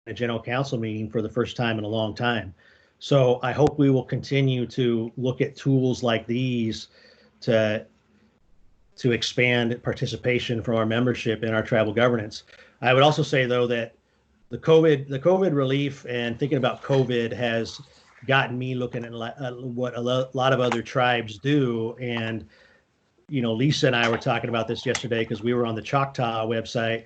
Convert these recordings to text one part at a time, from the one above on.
a general council meeting for the first time in a long time. So I hope we will continue to look at tools like these to expand participation from our membership in our travel governance. I would also say though that the COVID relief and thinking about COVID has gotten me looking at what a lot of other tribes do. And Lisa and I were talking about this yesterday because we were on the Choctaw website,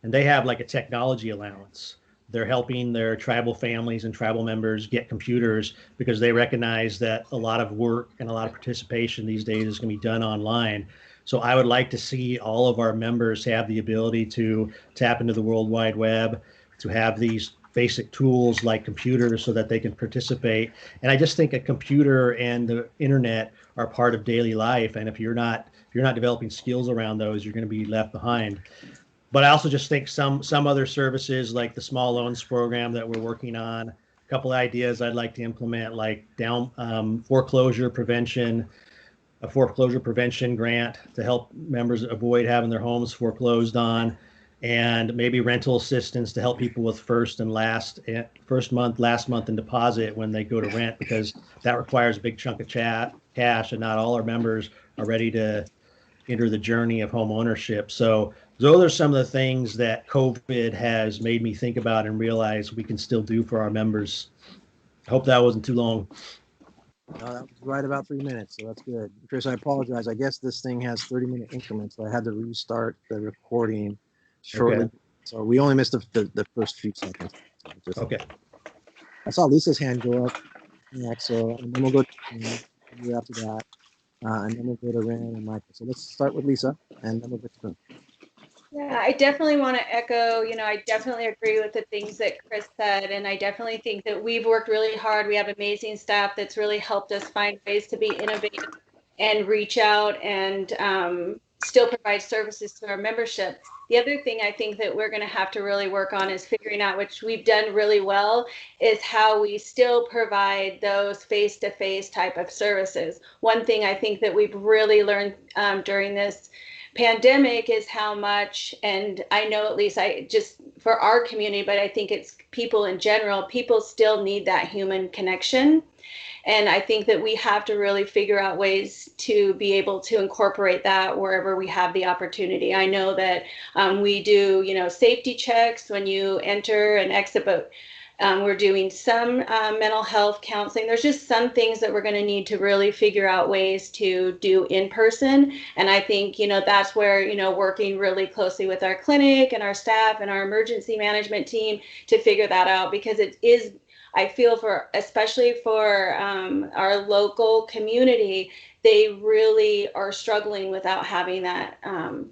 and they have like a technology allowance. They're helping their tribal families and tribal members get computers because they recognize that a lot of work and a lot of participation these days is going to be done online. So I would like to see all of our members have the ability to tap into the World Wide Web, to have these basic tools like computers so that they can participate. And I just think a computer and the internet are part of daily life. And if you're not developing skills around those, you're going to be left behind. But I also just think some other services like the small loans program that we're working on, a couple of ideas I'd like to implement, like down a foreclosure prevention grant to help members avoid having their homes foreclosed on, and maybe rental assistance to help people with first month, last month, and deposit when they go to rent, because that requires a big chunk of cash, and not all our members are ready to enter the journey of home ownership. So those are some of the things that COVID has made me think about and realize we can still do for our members. I hope that wasn't too long. No, that was right about 3 minutes, so that's good. Chris, I apologize. I guess this thing has 30-minute increments, so I had to restart the recording shortly. Okay. So we only missed the first few seconds. Okay. I saw Lisa's hand go up next, so and then we'll go to you after that, and then we'll go to Rand and Michael. So let's start with Lisa, and then we'll get to Boone. Yeah, I definitely want to echo, I definitely agree with the things that Chris said. And I definitely think that we've worked really hard. We have amazing staff that's really helped us find ways to be innovative and reach out and still provide services to our membership. The other thing I think that we're going to have to really work on is figuring out, which we've done really well, is how we still provide those face-to-face type of services. One thing I think that we've really learned during this pandemic is how much, and I know at least I just for our community, but I think it's people in general, people still need that human connection. And I think that we have to really figure out ways to be able to incorporate that wherever we have the opportunity. I know that we do, safety checks when you enter and exit, but we're doing some mental health counseling. There's just some things that we're going to need to really figure out ways to do in person. And I think, that's where, working really closely with our clinic and our staff and our emergency management team to figure that out, because it is, I feel especially for our local community, they really are struggling without having that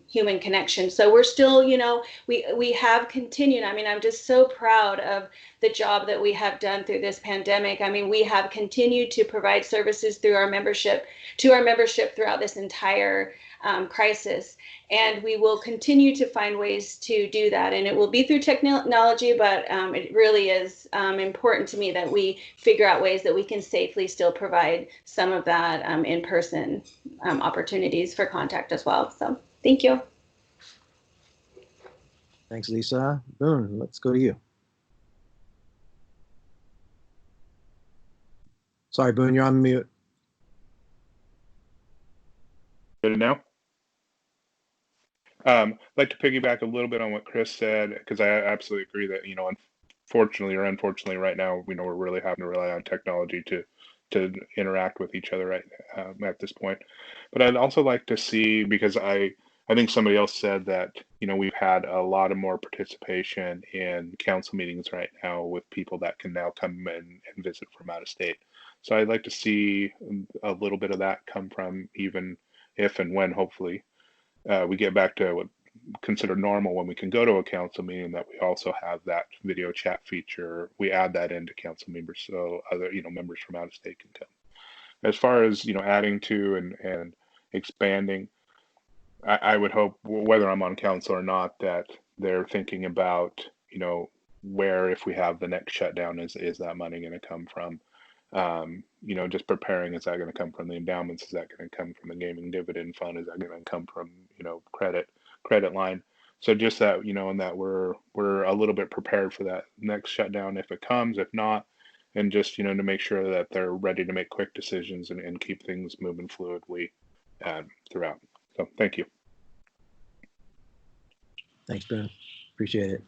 human connection. So we're still, we have continued. I mean, I'm just so proud of the job that we have done through this pandemic. I mean, we have continued to provide services to our membership throughout this entire crisis. And we will continue to find ways to do that. And it will be through technology, but it really is important to me that we figure out ways that we can safely still provide some of that in-person opportunities for contact as well. So thank you. Thanks, Lisa. Boone, let's go to you. Sorry, Boone, you're on mute. Good now? I'd like to piggyback a little bit on what Chris said, because I absolutely agree that, unfortunately or unfortunately right now, we're really having to rely on technology to interact with each other at this point. But I'd also like to see, because I think somebody else said that, we've had a lot of more participation in council meetings right now with people that can now come and visit from out of state. So I'd like to see a little bit of that come from, even if and when, hopefully, we get back to what considered normal when we can go to a council meeting, that we also have that video chat feature. We add that into council members so other, members from out of state can come. As far as, adding to and expanding, I would hope, whether I'm on council or not, that they're thinking about, where, if we have the next shutdown, is that money going to come from? Just preparing, is that going to come from the endowments? Is that going to come from the gaming dividend fund? Is that going to come from, credit line? So just that, and that we're a little bit prepared for that next shutdown if it comes, if not, and just, to make sure that they're ready to make quick decisions and keep things moving fluidly throughout. So thank you. Thanks, Ben. Appreciate it.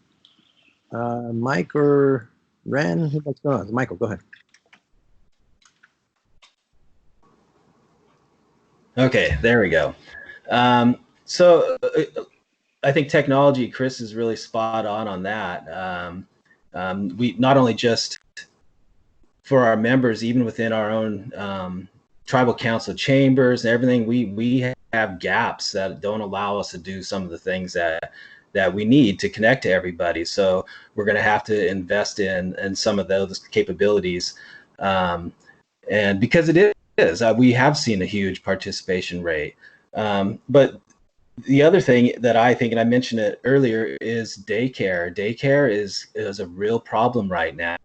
Mike or Ren, who'd like to go on? Michael, go ahead. Okay, there we go. So I think technology, Chris is really spot on that. We not only just for our members, even within our own tribal council chambers and everything, we have gaps that don't allow us to do some of the things that we need to connect to everybody. So we're going to have to invest in some of those capabilities. And because it is, we have seen a huge participation rate. But the other thing that I think, and I mentioned it earlier, is daycare. Daycare is a real problem right now.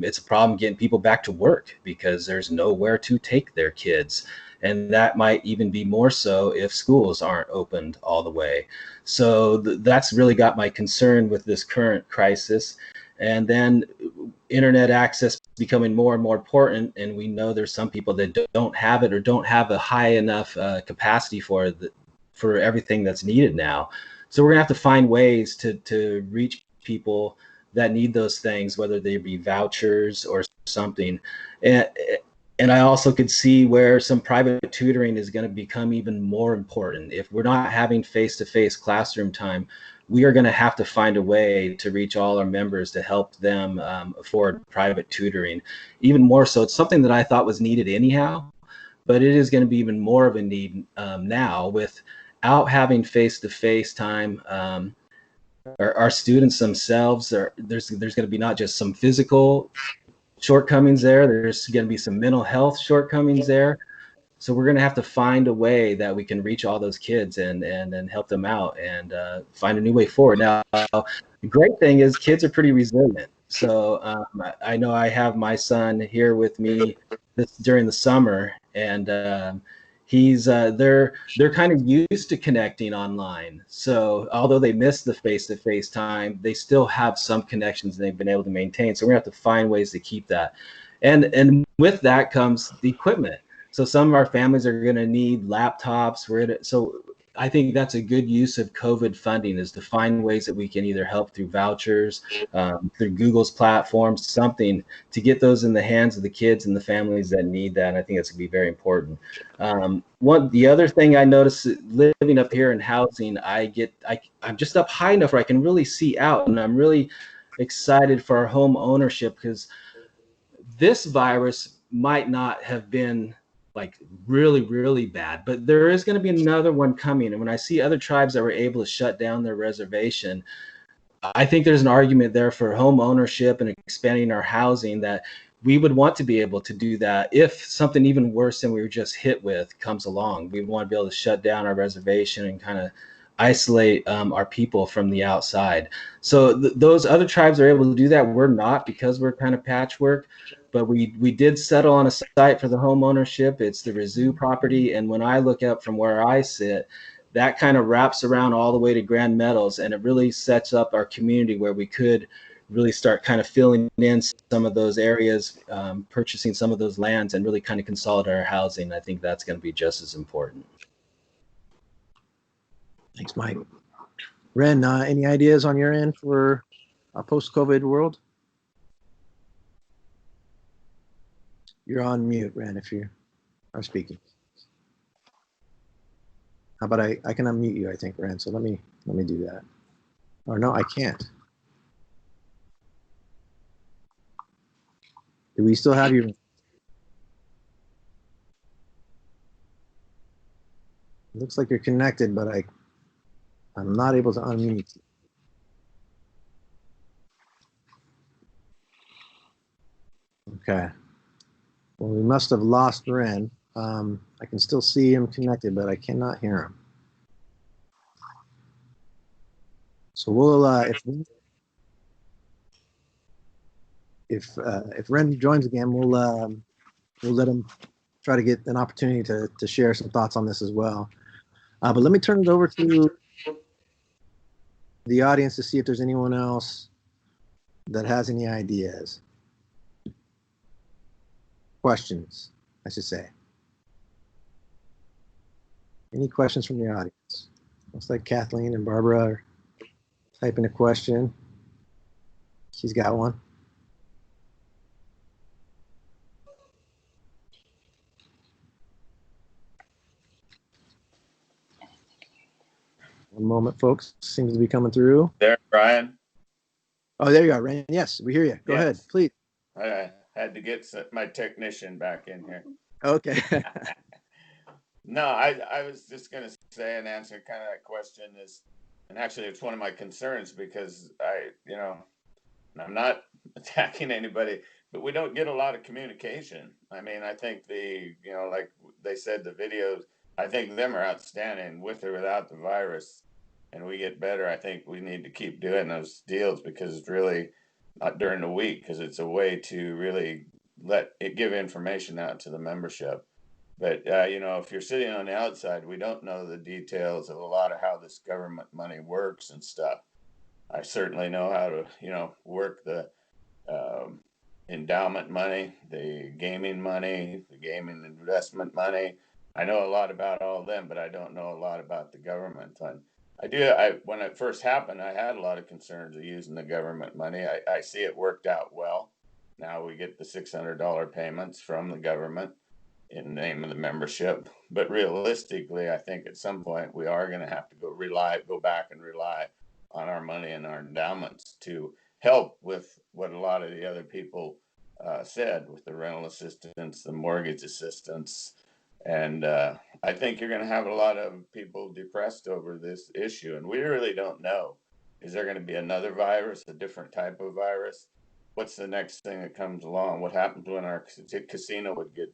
It's a problem getting people back to work because there's nowhere to take their kids. And that might even be more so if schools aren't opened all the way. So that's really got my concern with this current crisis. And then internet access becoming more and more important. And we know there's some people that don't have it or don't have a high enough capacity for everything that's needed now. So we're gonna have to find ways to reach people that need those things, whether they be vouchers or something. And I also could see where some private tutoring is going to become even more important. If we're not having face-to-face classroom time, we are going to have to find a way to reach all our members to help them afford private tutoring. Even more so, it's something that I thought was needed anyhow, but it is going to be even more of a need now without having face-to-face time. Our students themselves, there's going to be not just some physical shortcomings there's going to be some mental health shortcomings there. So we're going to have to find a way that we can reach all those kids and help them out and find a new way forward. Now, the great thing is kids are pretty resilient. So I know I have my son here with me during the summer, and he's they're kind of used to connecting online. So although they miss the face-to-face time, they still have some connections they've been able to maintain. So we're gonna have to find ways to keep that. And with that comes the equipment. So some of our families are gonna need laptops. So I think that's a good use of COVID funding, is to find ways that we can either help through vouchers, through Google's platforms, something to get those in the hands of the kids and the families that need that. And I think that's gonna be very important. The other thing I noticed living up here in housing, I'm just up high enough where I can really see out, and I'm really excited for our home ownership, because this virus might not have been like really, really bad, but there is going to be another one coming. And when I see other tribes that were able to shut down their reservation, I think there's an argument there for home ownership and expanding our housing, that we would want to be able to do that if something even worse than we were just hit with comes along. We want to be able to shut down our reservation and kind of isolate our people from the outside. So those other tribes are able to do that. We're not, because we're kind of patchwork. But we did settle on a site for the home ownership. It's the Rizou property. And when I look up from where I sit, that kind of wraps around all the way to Grand Meadows. And it really sets up our community where we could really start kind of filling in some of those areas, purchasing some of those lands, and really kind of consolidate our housing. I think that's going to be just as important. Thanks, Mike. Ren, any ideas on your end for a post-COVID world? You're on mute, Ren, if you are speaking. How about I can unmute you, I think, Ren. So let me do that. Or no, I can't. Do we still have you? It looks like you're connected, but I'm not able to unmute you. Okay. Well, we must have lost Ren. I can still see him connected, but I cannot hear him. So we'll if Ren joins again, we'll let him try to get an opportunity to share some thoughts on this as well. But let me turn it over to the audience to see if there's anyone else that has any ideas. Questions, I should say. Any questions from the audience? Looks like Kathleen and Barbara are typing a question. She's got one. One moment, folks. Seems to be coming through. There, Brian. Oh, there you are, Rand. Yes, we hear you. Go ahead, please. I had to get my technician back in here. Okay. No, I was just going to say and answer kind of that question is, and actually it's one of my concerns because I'm not attacking anybody, but we don't get a lot of communication. I mean, I think like they said, the videos, I think them are outstanding with or without the virus, and we get better. I think we need to keep doing those deals because it's really not during the week, because it's a way to really give information out to the membership. But, if you're sitting on the outside, we don't know the details of a lot of how this government money works and stuff. I certainly know how to, work the endowment money, the gaming investment money. I know a lot about all of them, but I don't know a lot about the government. And when it first happened, I had a lot of concerns of using the government money. I see it worked out well. Now we get the $600 payments from the government in the name of the membership. But realistically, I think at some point we are going to have to go back and rely on our money and our endowments to help with what a lot of the other people said with the rental assistance, the mortgage assistance. And I think you're going to have a lot of people depressed over this issue. And we really don't know. Is there going to be another virus, a different type of virus? What's the next thing that comes along? What happens when our casino would get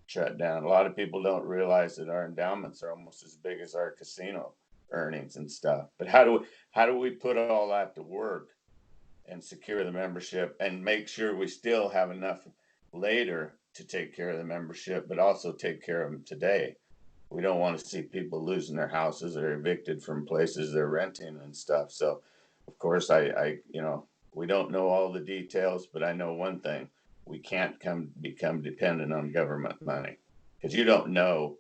shut down? A lot of people don't realize that our endowments are almost as big as our casino earnings and stuff. But how do we put all that to work and secure the membership and make sure we still have enough later to take care of the membership, but also take care of them today? We don't want to see people losing their houses or evicted from places they're renting and stuff. So, of course, we don't know all the details, but I know one thing: we can't become dependent on government money, because you don't know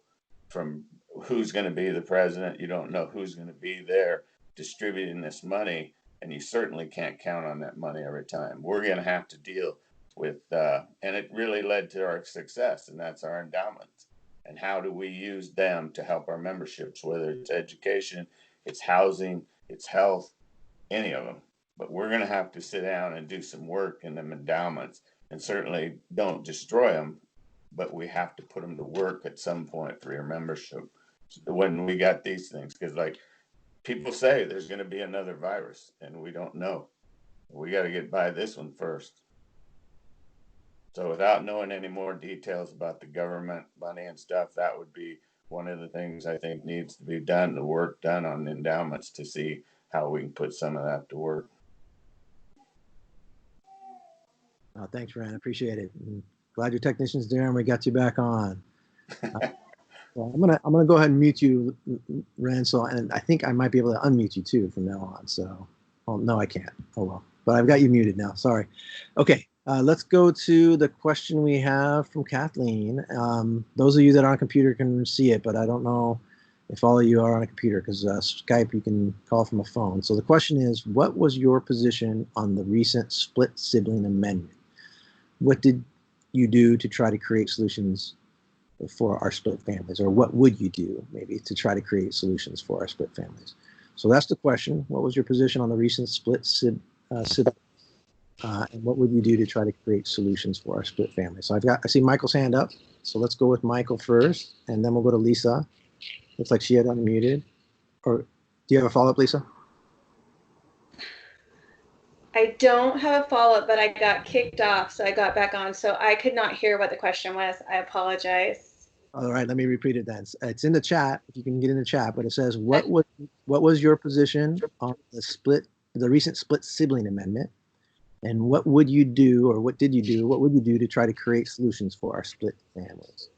from who's going to be the president. You don't know who's going to be there distributing this money, and you certainly can't count on that money every time. We're going to have to deal with, and it really led to our success, and that's our endowments. And how do we use them to help our memberships, whether it's education, it's housing, it's health, any of them. But we're going to have to sit down and do some work in them endowments, and certainly don't destroy them, but we have to put them to work at some point for your membership when we got these things. Because like people say, there's going to be another virus, and we don't know. We got to get by this one first. So without knowing any more details about the government money and stuff, that would be one of the things I think needs to be done, the work done on endowments, to see how we can put some of that to work. Thanks, Rand. Appreciate it. Glad your technician's there and we got you back on. Well, I'm gonna go ahead and mute you, Rand. So, and I think I might be able to unmute you too from now on. So, oh no, I can't. Oh well, but I've got you muted now. Sorry. Okay, let's go to the question we have from Kathleen. Those of you that are on a computer can see it, but I don't know if all of you are on a computer, because Skype you can call from a phone. So the question is, what was your position on the recent split sibling amendment? What did you do to try to create solutions for our split families, or what would you do maybe to try to create solutions for our split families? So that's the question. What was your position on the recent split sibling? And what would you do to try to create solutions for our split families? So I see Michael's hand up. So let's go with Michael first, and then we'll go to Lisa. Looks like she had unmuted. Or do you have a follow-up, Lisa? I don't have a follow-up, but I got kicked off, so I got back on. So I could not hear what the question was. I apologize. All right, let me repeat it then. It's in the chat, if you can get in the chat, but it says, what was your position on the recent split sibling amendment? And what would you do, or what did you do? What would you do to try to create solutions for our split families?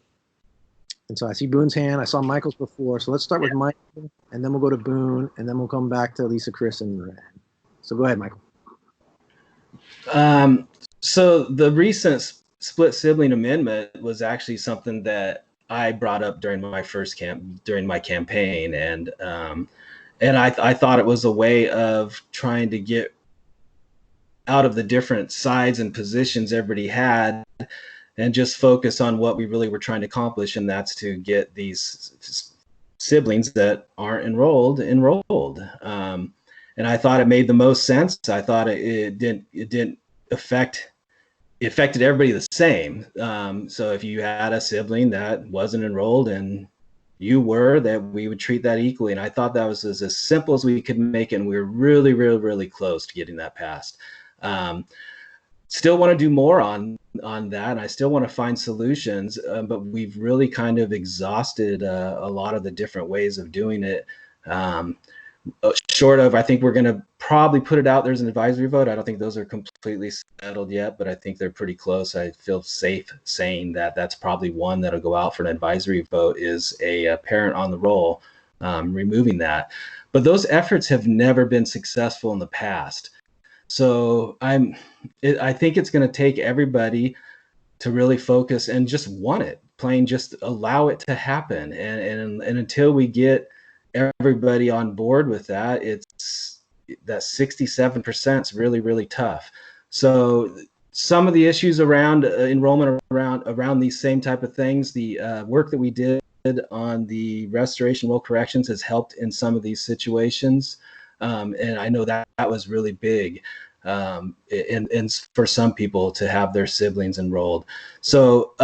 And so I see Boone's hand. I saw Michael's before. So let's start with Michael, and then we'll go to Boone, and then we'll come back to Lisa, Chris, and Ren. So go ahead, Michael. So the recent split sibling amendment was actually something that I brought up during my campaign, and I thought it was a way of trying to get out of the different sides and positions everybody had, and just focus on what we really were trying to accomplish, and that's to get these siblings that aren't enrolled. And I thought it made the most sense. I thought it didn't affected everybody the same. So if you had a sibling that wasn't enrolled and you were, that we would treat that equally. And I thought that was as simple as we could make it. And we were really, really, really close to getting that passed. Still want to do more on that. And I still want to find solutions, but we've really kind of exhausted a lot of the different ways of doing it. Short of, I think we're going to probably put it out there as an advisory vote. I don't think those are completely settled yet, but I think they're pretty close. I feel safe saying that that's probably one that'll go out for an advisory vote, is a parent on the roll, removing that. But those efforts have never been successful in the past. So I think it's going to take everybody to really focus and just want it, plain just allow it to happen. And until we get everybody on board with that, it's that 67% is really, really tough. So some of the issues around enrollment around these same type of things, the work that we did on the restoration roll corrections has helped in some of these situations. And I know that was really big. And for some people to have their siblings enrolled. So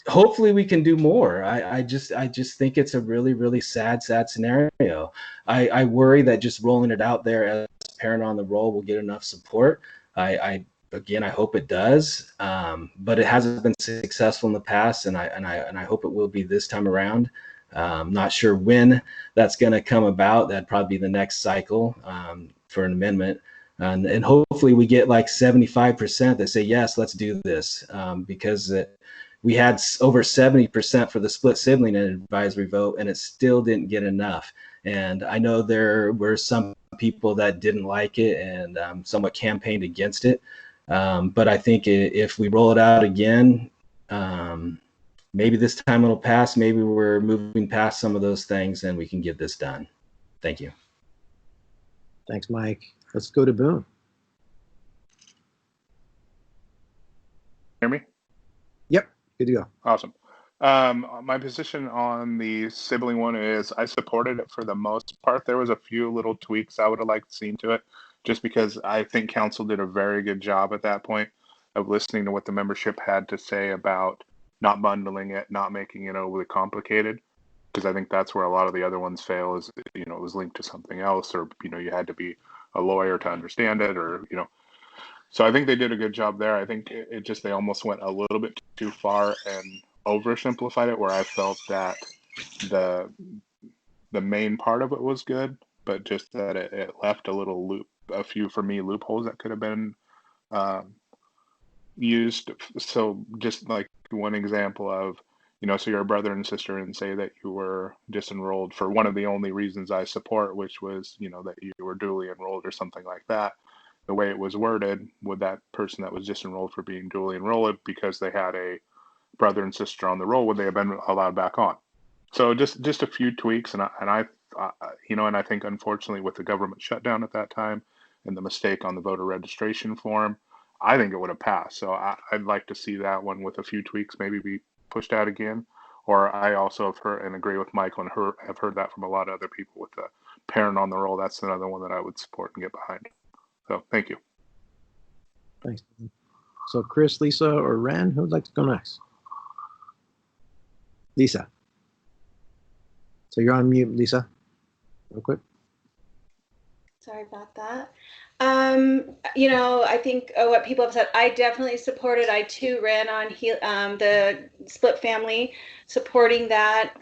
hopefully we can do more. I just think it's a really, really sad scenario. I worry that just rolling it out there as parent on the roll will get enough support. I hope it does, but it hasn't been successful in the past, and I hope it will be this time around. Not sure when that's going to come about. That'd probably be the next cycle for an amendment. And hopefully we get like 75% that say, yes, let's do this, because we had over 70% for the split sibling advisory vote, and it still didn't get enough. And I know there were some people that didn't like it and somewhat campaigned against it. But I think if we roll it out again, maybe this time it'll pass. Maybe we're moving past some of those things and we can get this done. Thank you. Thanks, Mike. Let's go to Boone. Hear me? Yep, good to go. Awesome. My position on the sibling one is I supported it for the most part. There was a few little tweaks I would have liked to see to it, just because I think council did a very good job at that point of listening to what the membership had to say about not bundling it, not making it overly complicated. Because I think that's where a lot of the other ones fail, is, it was linked to something else, or, you had to be a lawyer to understand it, or, So I think they did a good job there. I think they almost went a little bit too far and oversimplified it, where I felt that the main part of it was good, but just that it left a few for me loopholes that could have been used. So just like one example of, so you're a brother and sister, and say that you were disenrolled for one of the only reasons I support, which was, that you were duly enrolled or something like that. The way it was worded, would that person that was disenrolled for being duly enrolled because they had a brother and sister on the roll, would they have been allowed back on? So just a few tweaks, and I think unfortunately with the government shutdown at that time and the mistake on the voter registration form, I think it would have passed. So I'd like to see that one with a few tweaks maybe be pushed out again. Or I also have heard and agree with Michael and have heard that from a lot of other people with the parent on the roll. That's another one that I would support and get behind. So thank you. Thanks. So Chris, Lisa, or Ren, who would like to go next? Lisa. So you're on mute, Lisa. Real quick. Sorry about that. I think what people have said, I definitely supported. I too ran on the split family, supporting that.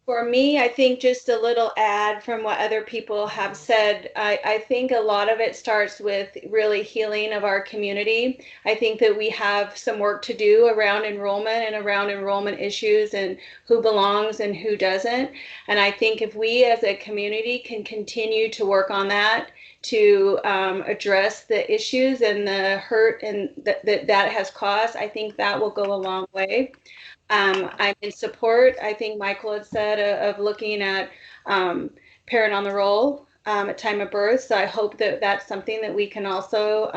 For me, I think just a little add from what other people have said. I think a lot of it starts with really healing of our community. I think that we have some work to do around enrollment and around enrollment issues and who belongs and who doesn't. And I think if we as a community can continue to work on that, to address the issues and the hurt and that has caused, I think that will go a long way. I'm in support, I think Michael had said, of looking at parent on the roll at time of birth. So I hope that that's something that we can also,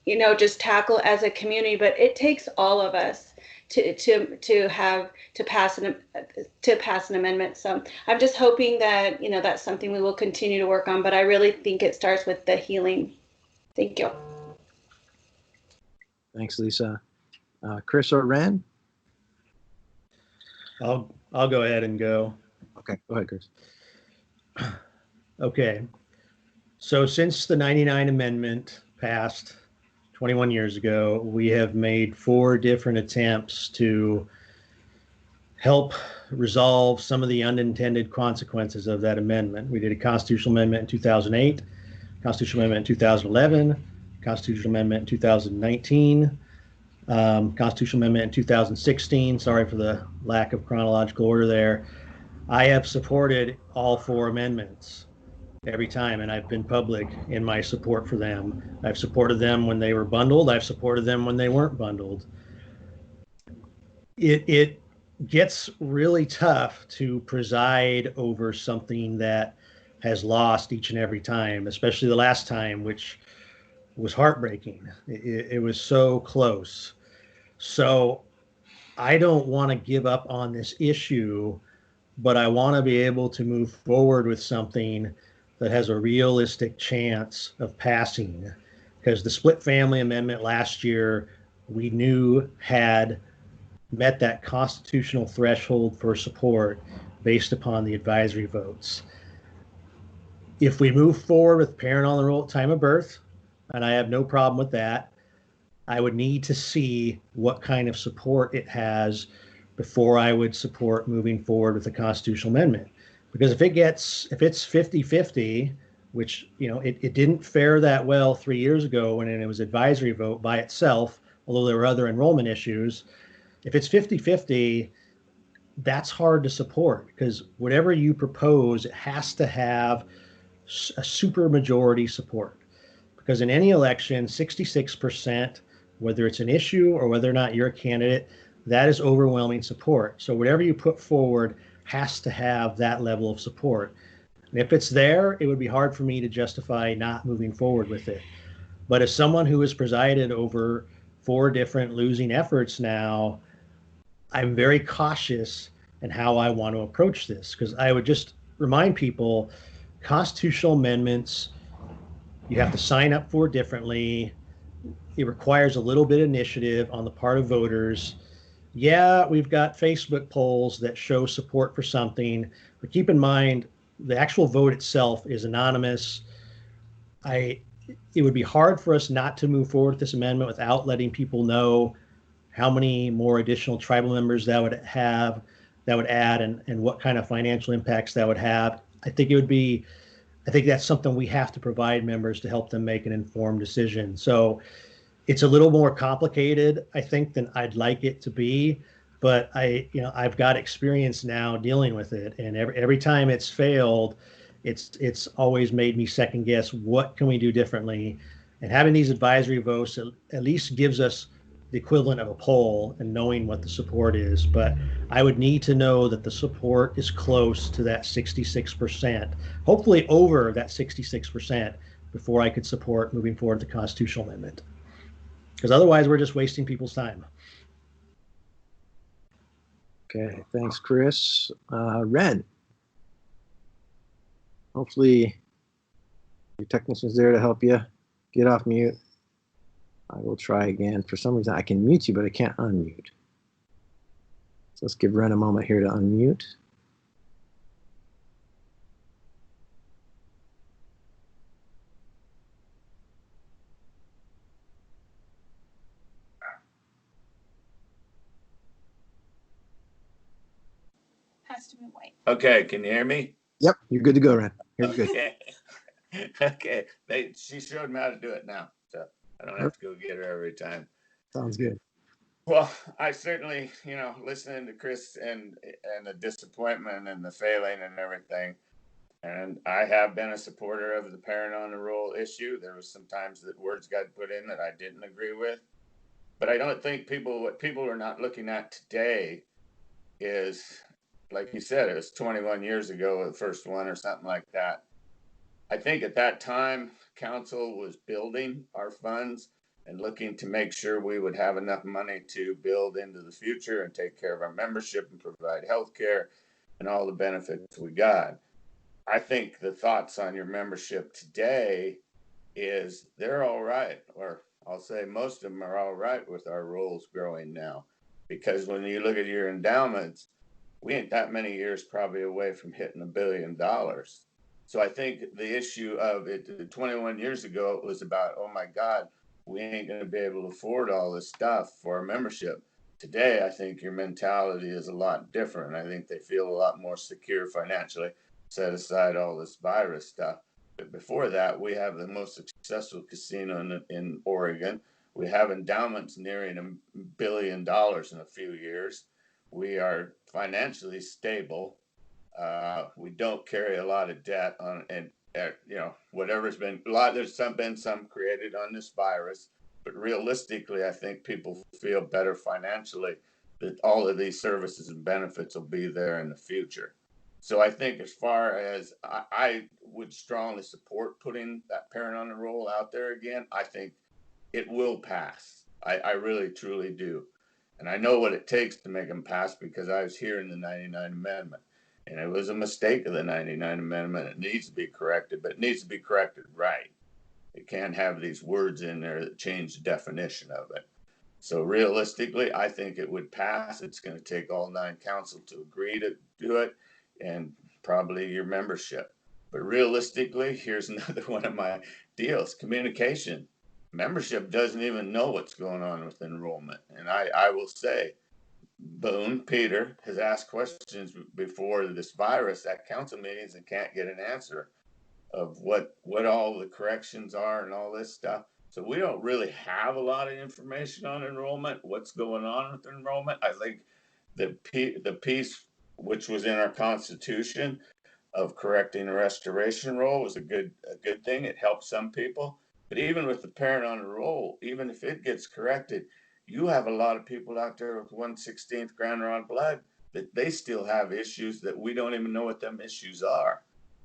just tackle as a community. But it takes all of us to pass an amendment. So I'm just hoping that that's something we will continue to work on. But I really think it starts with the healing. Thank you. Thanks, Lisa. Chris or Ren? I'll go ahead and go. Okay, go ahead, Chris. Okay. So since the 99 Amendment passed 21 years ago, we have made 4 different attempts to help resolve some of the unintended consequences of that amendment. We did a constitutional amendment in 2008, constitutional amendment in 2011, constitutional amendment in 2019, constitutional amendment in 2016. Sorry for the lack of chronological order there. I have supported all 4 amendments every time, and I've been public in my support for them. I've supported them when they were bundled. I've supported them when they weren't bundled. It gets really tough to preside over something that has lost each and every time, especially the last time, which was heartbreaking. It was so close. So I don't want to give up on this issue, but I want to be able to move forward with something that has a realistic chance of passing. Because the split family amendment last year, we knew had met that constitutional threshold for support based upon the advisory votes. If we move forward with parent on the roll at time of birth, and I have no problem with that, I would need to see what kind of support it has before I would support moving forward with the constitutional amendment. Because if it's 50-50, which it didn't fare that well 3 years ago when it was advisory vote by itself, although there were other enrollment issues. If it's 50-50, that's hard to support, because whatever you propose, it has to have a super majority support. Because in any election, 66%, whether it's an issue or whether or not you're a candidate, that is overwhelming support. So whatever you put forward has to have that level of support. And if it's there, it would be hard for me to justify not moving forward with it. But as someone who has presided over 4 different losing efforts now, I'm very cautious in how I want to approach this, because I would just remind people, constitutional amendments, you have to sign up for differently. It requires a little bit of initiative on the part of voters. Yeah, we've got Facebook polls that show support for something, but keep in mind, the actual vote itself is anonymous. It would be hard for us not to move forward with this amendment without letting people know how many more additional tribal members that would add, and what kind of financial impacts that would have. I think that's something we have to provide members to help them make an informed decision. So it's a little more complicated, I think, than I'd like it to be, but I've got experience now dealing with it, and every time it's failed, it's always made me second guess, what can we do differently? And having these advisory votes at least gives us the equivalent of a poll and knowing what the support is. But I would need to know that the support is close to that 66%, hopefully over that 66%, before I could support moving forward the constitutional amendment. Because otherwise we're just wasting people's time. Okay, thanks, Chris. Ren, hopefully your technician's there to help you get off mute. I will try again. For some reason, I can mute you, but I can't unmute. So let's give Ren a moment here to unmute. has to be white. Okay, can you hear me? Yep, you're good to go, Ren. You're good. Okay. Okay. She showed me how to do it now, so I don't have to go get her every time. Sounds good. Well, I certainly, listening to Chris and the disappointment and the failing and everything, and I have been a supporter of the parent on the roll issue. There was some times that words got put in that I didn't agree with, but I don't think what people are not looking at today is, like you said, it was 21 years ago, the first one or something like that. I think at that time, council was building our funds and looking to make sure we would have enough money to build into the future and take care of our membership and provide health care and all the benefits we got. I think the thoughts on your membership today is they're all right, or I'll say most of them are all right with our rolls growing now. Because when you look at your endowments, we ain't that many years probably away from hitting $1 billion. So I think the issue of it 21 years ago, it was about, oh my God, we ain't going to be able to afford all this stuff for our membership. Today, I think your mentality is a lot different. I think they feel a lot more secure financially, set aside all this virus stuff. But before that, we have the most successful casino in Oregon. We have endowments nearing $1 billion in a few years. We are financially stable. We don't carry a lot of debt on, and whatever's been a lot. There's been some created on this virus, but realistically, I think people feel better financially that all of these services and benefits will be there in the future. So I think as far as I would strongly support putting that parent on the roll out there again, I think it will pass. I really, truly do. And I know what it takes to make them pass because I was here in the 99 Amendment. And it was a mistake of the 99 Amendment. It needs to be corrected, but it needs to be corrected right. It can't have these words in there that change the definition of it. So realistically, I think it would pass. It's going to take all 9 council to agree to do it and probably your membership. But realistically, here's another one of my deals, communication. Membership doesn't even know what's going on with enrollment. And I will say, Boone, Peter, has asked questions before this virus at council meetings and can't get an answer of what all the corrections are and all this stuff. So we don't really have a lot of information on enrollment, what's going on with enrollment. I think the piece which was in our Constitution of correcting the restoration roll was a good thing. It helped some people. But even with the parent on the roll, even if it gets corrected, you have a lot of people out there with 1/16 Grand Rod blood that they still have issues that we don't even know what them issues are.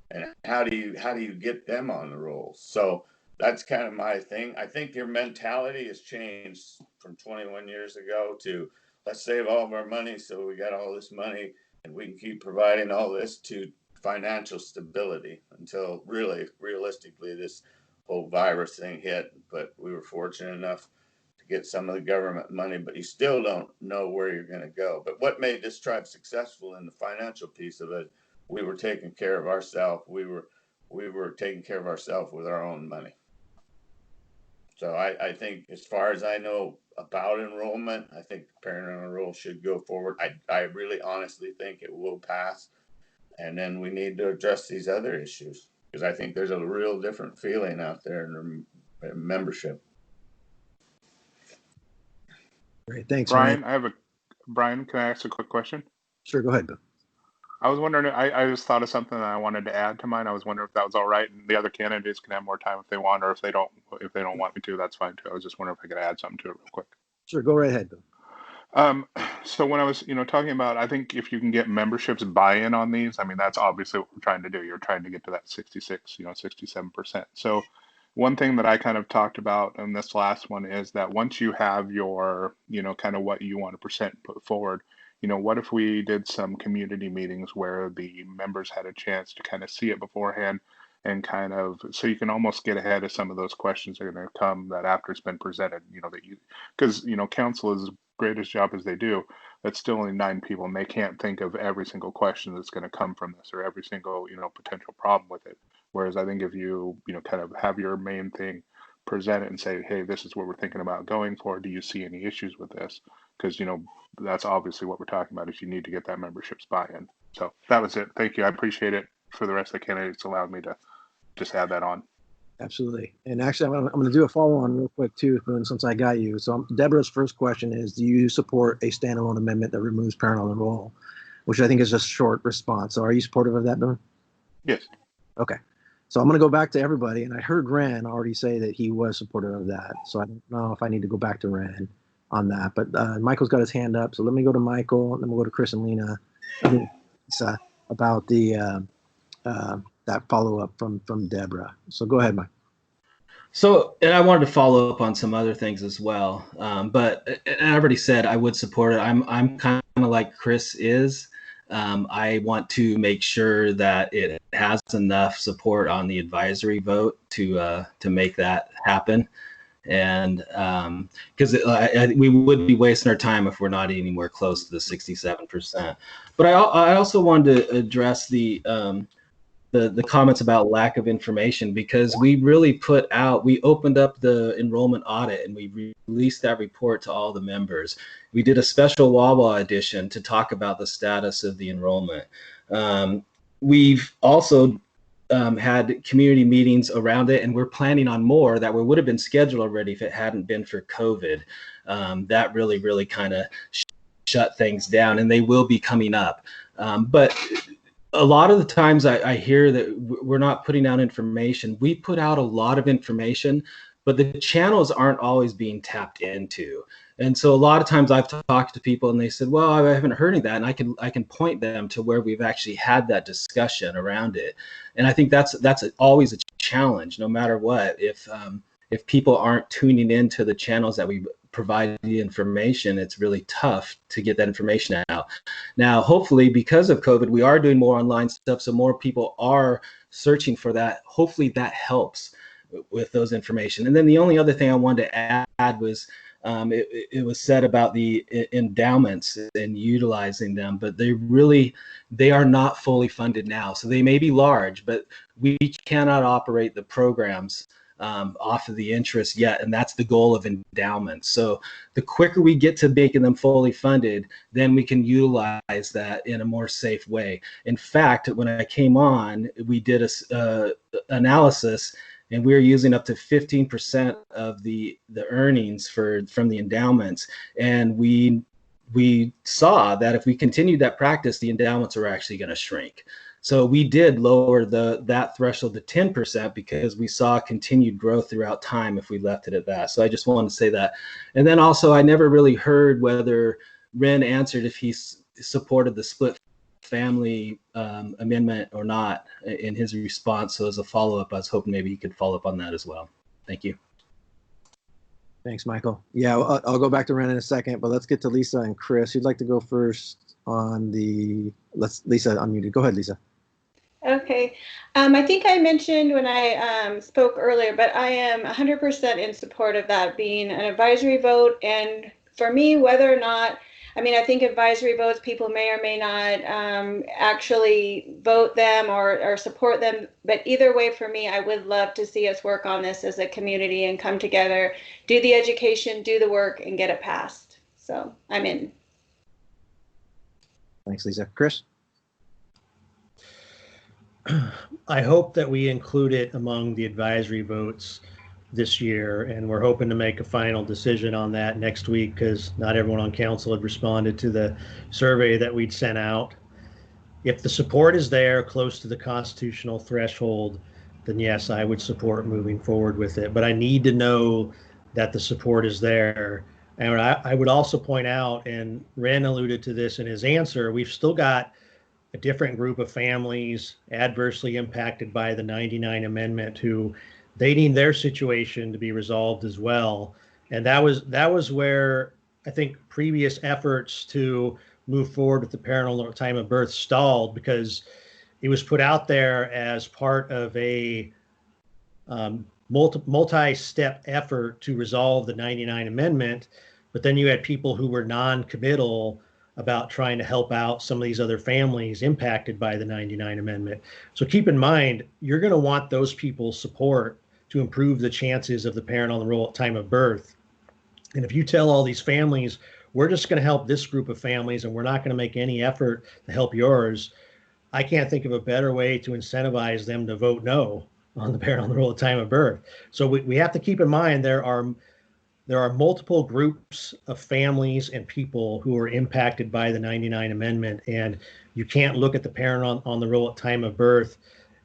And how do you get them on the roll? So that's kind of my thing. I think your mentality has changed from 21 years ago to let's save all of our money so we got all this money and we can keep providing all this to financial stability until really realistically this whole virus thing hit. But we were fortunate enough to get some of the government money, but you still don't know where you're going to go. But what made this tribe successful in the financial piece of it, we were taking care of ourselves. We were taking care of ourselves with our own money. So I think as far as I know about enrollment, I think the parent on a roll should go forward. I really honestly think it will pass. And then we need to address these other issues because I think there's a real different feeling out there in the membership. Great. Thanks, Brian, Ryan. Brian, can I ask a quick question? Sure, go ahead, Bill. I was wondering, I just thought of something that I wanted to add to mine. I was wondering if that was all right, and the other candidates can have more time if they want, or if they don't want me to, that's fine too. I was just wondering if I could add something to it real quick. Sure, go right ahead, Bill. So when I was, talking about, I think if you can get memberships buy-in on these, I mean, that's obviously what we're trying to do. You're trying to get to that 66, 67%. So one thing that I kind of talked about in this last one is that once you have your, kind of what you want to percent put forward, what if we did some community meetings where the members had a chance to kind of see it beforehand and kind of, so you can almost get ahead of some of those questions that are going to come that after it's been presented, because, council is greatest job as they do, that's still only 9 people and they can't think of every single question that's going to come from this or every single, potential problem with it. Whereas I think if you, kind of have your main thing, present it and say, hey, this is what we're thinking about going for. Do you see any issues with this? Because, that's obviously what we're talking about is you need to get that membership's buy-in. So that was it. Thank you. I appreciate it. For the rest of the candidates, allowed me to just add that on. Absolutely. And actually, I'm going to do a follow-on real quick too, Boone, since I got you. So Deborah's first question is, do you support a standalone amendment that removes parental enroll? Which I think is a short response. So are you supportive of that, Boone? Yes. Okay. So I'm going to go back to everybody. And I heard Ran already say that he was supportive of that. So I don't know if I need to go back to Ran on that. But Michael's got his hand up. So let me go to Michael, and then we'll go to Chris and Lena. About the that follow-up from Deborah. So go ahead, Mike. So, and I wanted to follow up on some other things as well. But I already said I would support it. I'm kind of like Chris is. I want to make sure that it has enough support on the advisory vote to make that happen. And because we would be wasting our time if we're not anywhere close to the 67%. But I also wanted to address the comments about lack of information, because we really we opened up the enrollment audit and we released that report to all the members. We did a special Wawa edition to talk about the status of the enrollment. We've also had community meetings around it, and we're planning on more that would have been scheduled already if it hadn't been for COVID. That really kind of shut things down, and they will be coming up. But a lot of the times I hear that we're not putting out information. We put out a lot of information, but the channels aren't always being tapped into. And so a lot of times I've talked to people and they said, well, I haven't heard any of that. And I can point them to where we've actually had that discussion around it. And I think that's always a challenge, no matter what. If people aren't tuning into the channels that we provide the information, it's really tough to get that information out. Now, hopefully, because of COVID, we are doing more online stuff, so more people are searching for that. Hopefully that helps with those information. And then the only other thing I wanted to add was, it was said about the endowments and utilizing them, but they are not fully funded now. So they may be large, but we cannot operate the programs off of the interest yet, and that's the goal of endowments. So the quicker we get to making them fully funded, then we can utilize that in a more safe way. In fact, when I came on, we did a analysis, and we were using up to 15% of the earnings from the endowments, and we saw that if we continued that practice, the endowments are actually going to shrink. So we did lower that threshold to 10% because we saw continued growth throughout time if we left it at that. So I just wanted to say that. And then also, I never really heard whether Ren answered if he supported the split family amendment or not in his response. So as a follow-up, I was hoping maybe he could follow up on that as well. Thank you. Thanks, Michael. Yeah, I'll go back to Ren in a second, but let's get to Lisa and Chris. Who'd like to go first on Lisa unmuted. Go ahead, Lisa. Okay. I think I mentioned when I spoke earlier, but I am 100% in support of that being an advisory vote. And for me, whether or not, I think advisory votes, people may or may not actually vote them or support them. But either way, for me, I would love to see us work on this as a community and come together, do the education, do the work, and get it passed. So I'm in. Thanks, Lisa. Chris? I hope that we include it among the advisory votes this year, and we're hoping to make a final decision on that next week because not everyone on council had responded to the survey that we'd sent out. If the support is there close to the constitutional threshold, then yes, I would support moving forward with it. But I need to know that the support is there. And I would also point out, and Ren alluded to this in his answer, we've still got a different group of families adversely impacted by the 99 amendment who they need their situation to be resolved as well. And that was where I think previous efforts to move forward with the parental time of birth stalled, because it was put out there as part of a multi-step effort to resolve the 99 amendment. But then you had people who were non-committal about trying to help out some of these other families impacted by the 99 amendment. So keep in mind, you're going to want those people's support to improve the chances of the parental enroll at time of birth. And if you tell all these families, we're just going to help this group of families and we're not going to make any effort to help yours, I can't think of a better way to incentivize them to vote no on the parent on the roll at time of birth. So we have to keep in mind there are multiple groups of families and people who are impacted by the 99 Amendment, and you can't look at the parent on the roll at time of birth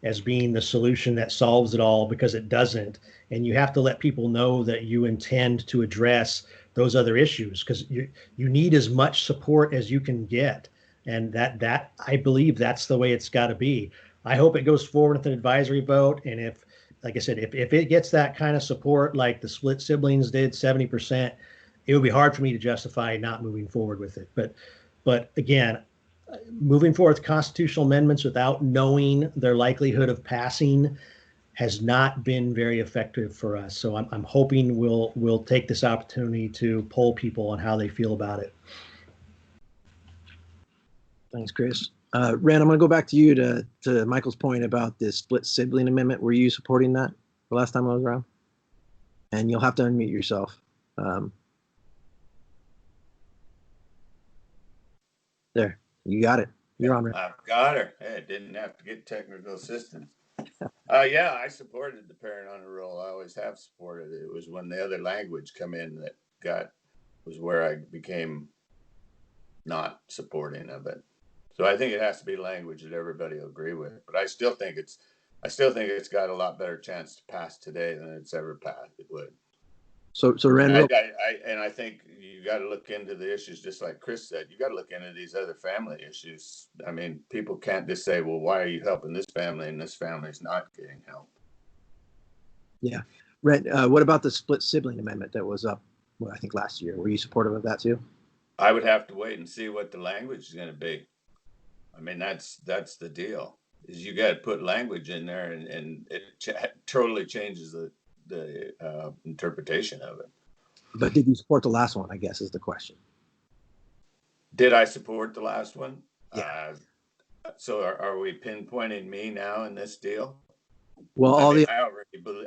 as being the solution that solves it all, because it doesn't. And you have to let people know that you intend to address those other issues, because you need as much support as you can get. And that I believe that's the way it's got to be. I hope it goes forward with an advisory vote. And if, like I said, if it gets that kind of support, like the split siblings did, 70%, it would be hard for me to justify not moving forward with it. But again, moving forward with constitutional amendments without knowing their likelihood of passing has not been very effective for us. So I'm hoping we'll take this opportunity to poll people on how they feel about it. Thanks, Chris. Ren, I'm going to go back to you to Michael's point about the split sibling amendment. Were you supporting that the last time I was around? And you'll have to unmute yourself. There, you got it. You're on, Ren. I've got her. Hey, I didn't have to get technical assistance. Yeah, I supported the parent on the roll. I always have supported it. It was when the other language come in that was where I became not supporting of it. So I think it has to be language that everybody will agree with. But I still think it's got a lot better chance to pass today than it's ever passed. It would. So Ren, I think you got to look into the issues, just like Chris said. You got to look into these other family issues. I mean, people can't just say, "Well, why are you helping this family and this family's not getting help?" Yeah, Ren, what about the split sibling amendment that was up? Well, I think last year. Were you supportive of that too? I would have to wait and see what the language is going to be. I mean, that's the deal. Is you got to put language in there, and it totally changes the interpretation of it. But did you support the last one, I guess, is the question. Did I support the last one? Yeah. So are we pinpointing me now in this deal? Well, I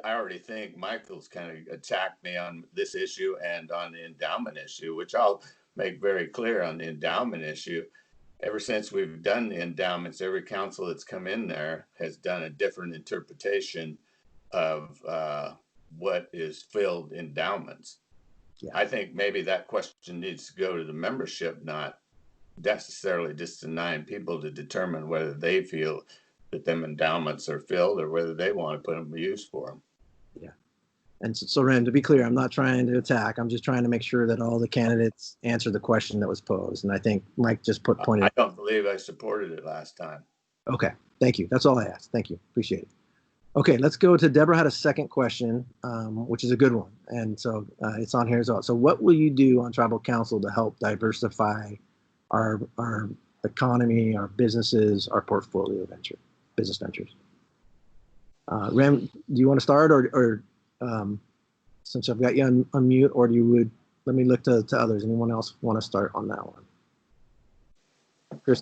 already think Michael's kind of attacked me on this issue and on the endowment issue, which I'll make very clear on the endowment issue. Ever since we've done the endowments, every council that's come in there has done a different interpretation of what is filled endowments. Yeah. I think maybe that question needs to go to the membership, not necessarily just the 9 people to determine whether they feel that them endowments are filled or whether they want to put them to use for them. Yeah. And so Ren, to be clear, I'm not trying to attack. I'm just trying to make sure that all the candidates answer the question that was posed. And I think Mike just pointed. I don't believe I supported it last time. Okay. Thank you. That's all I asked. Thank you. Appreciate it. Okay. Let's go to Deborah had a second question, which is a good one. And so it's on here as well. So what will you do on tribal council to help diversify our economy, our businesses, our portfolio business ventures? Ren, do you want to start or since I've got you on mute, or let me look to others. Anyone else want to start on that one? Chris,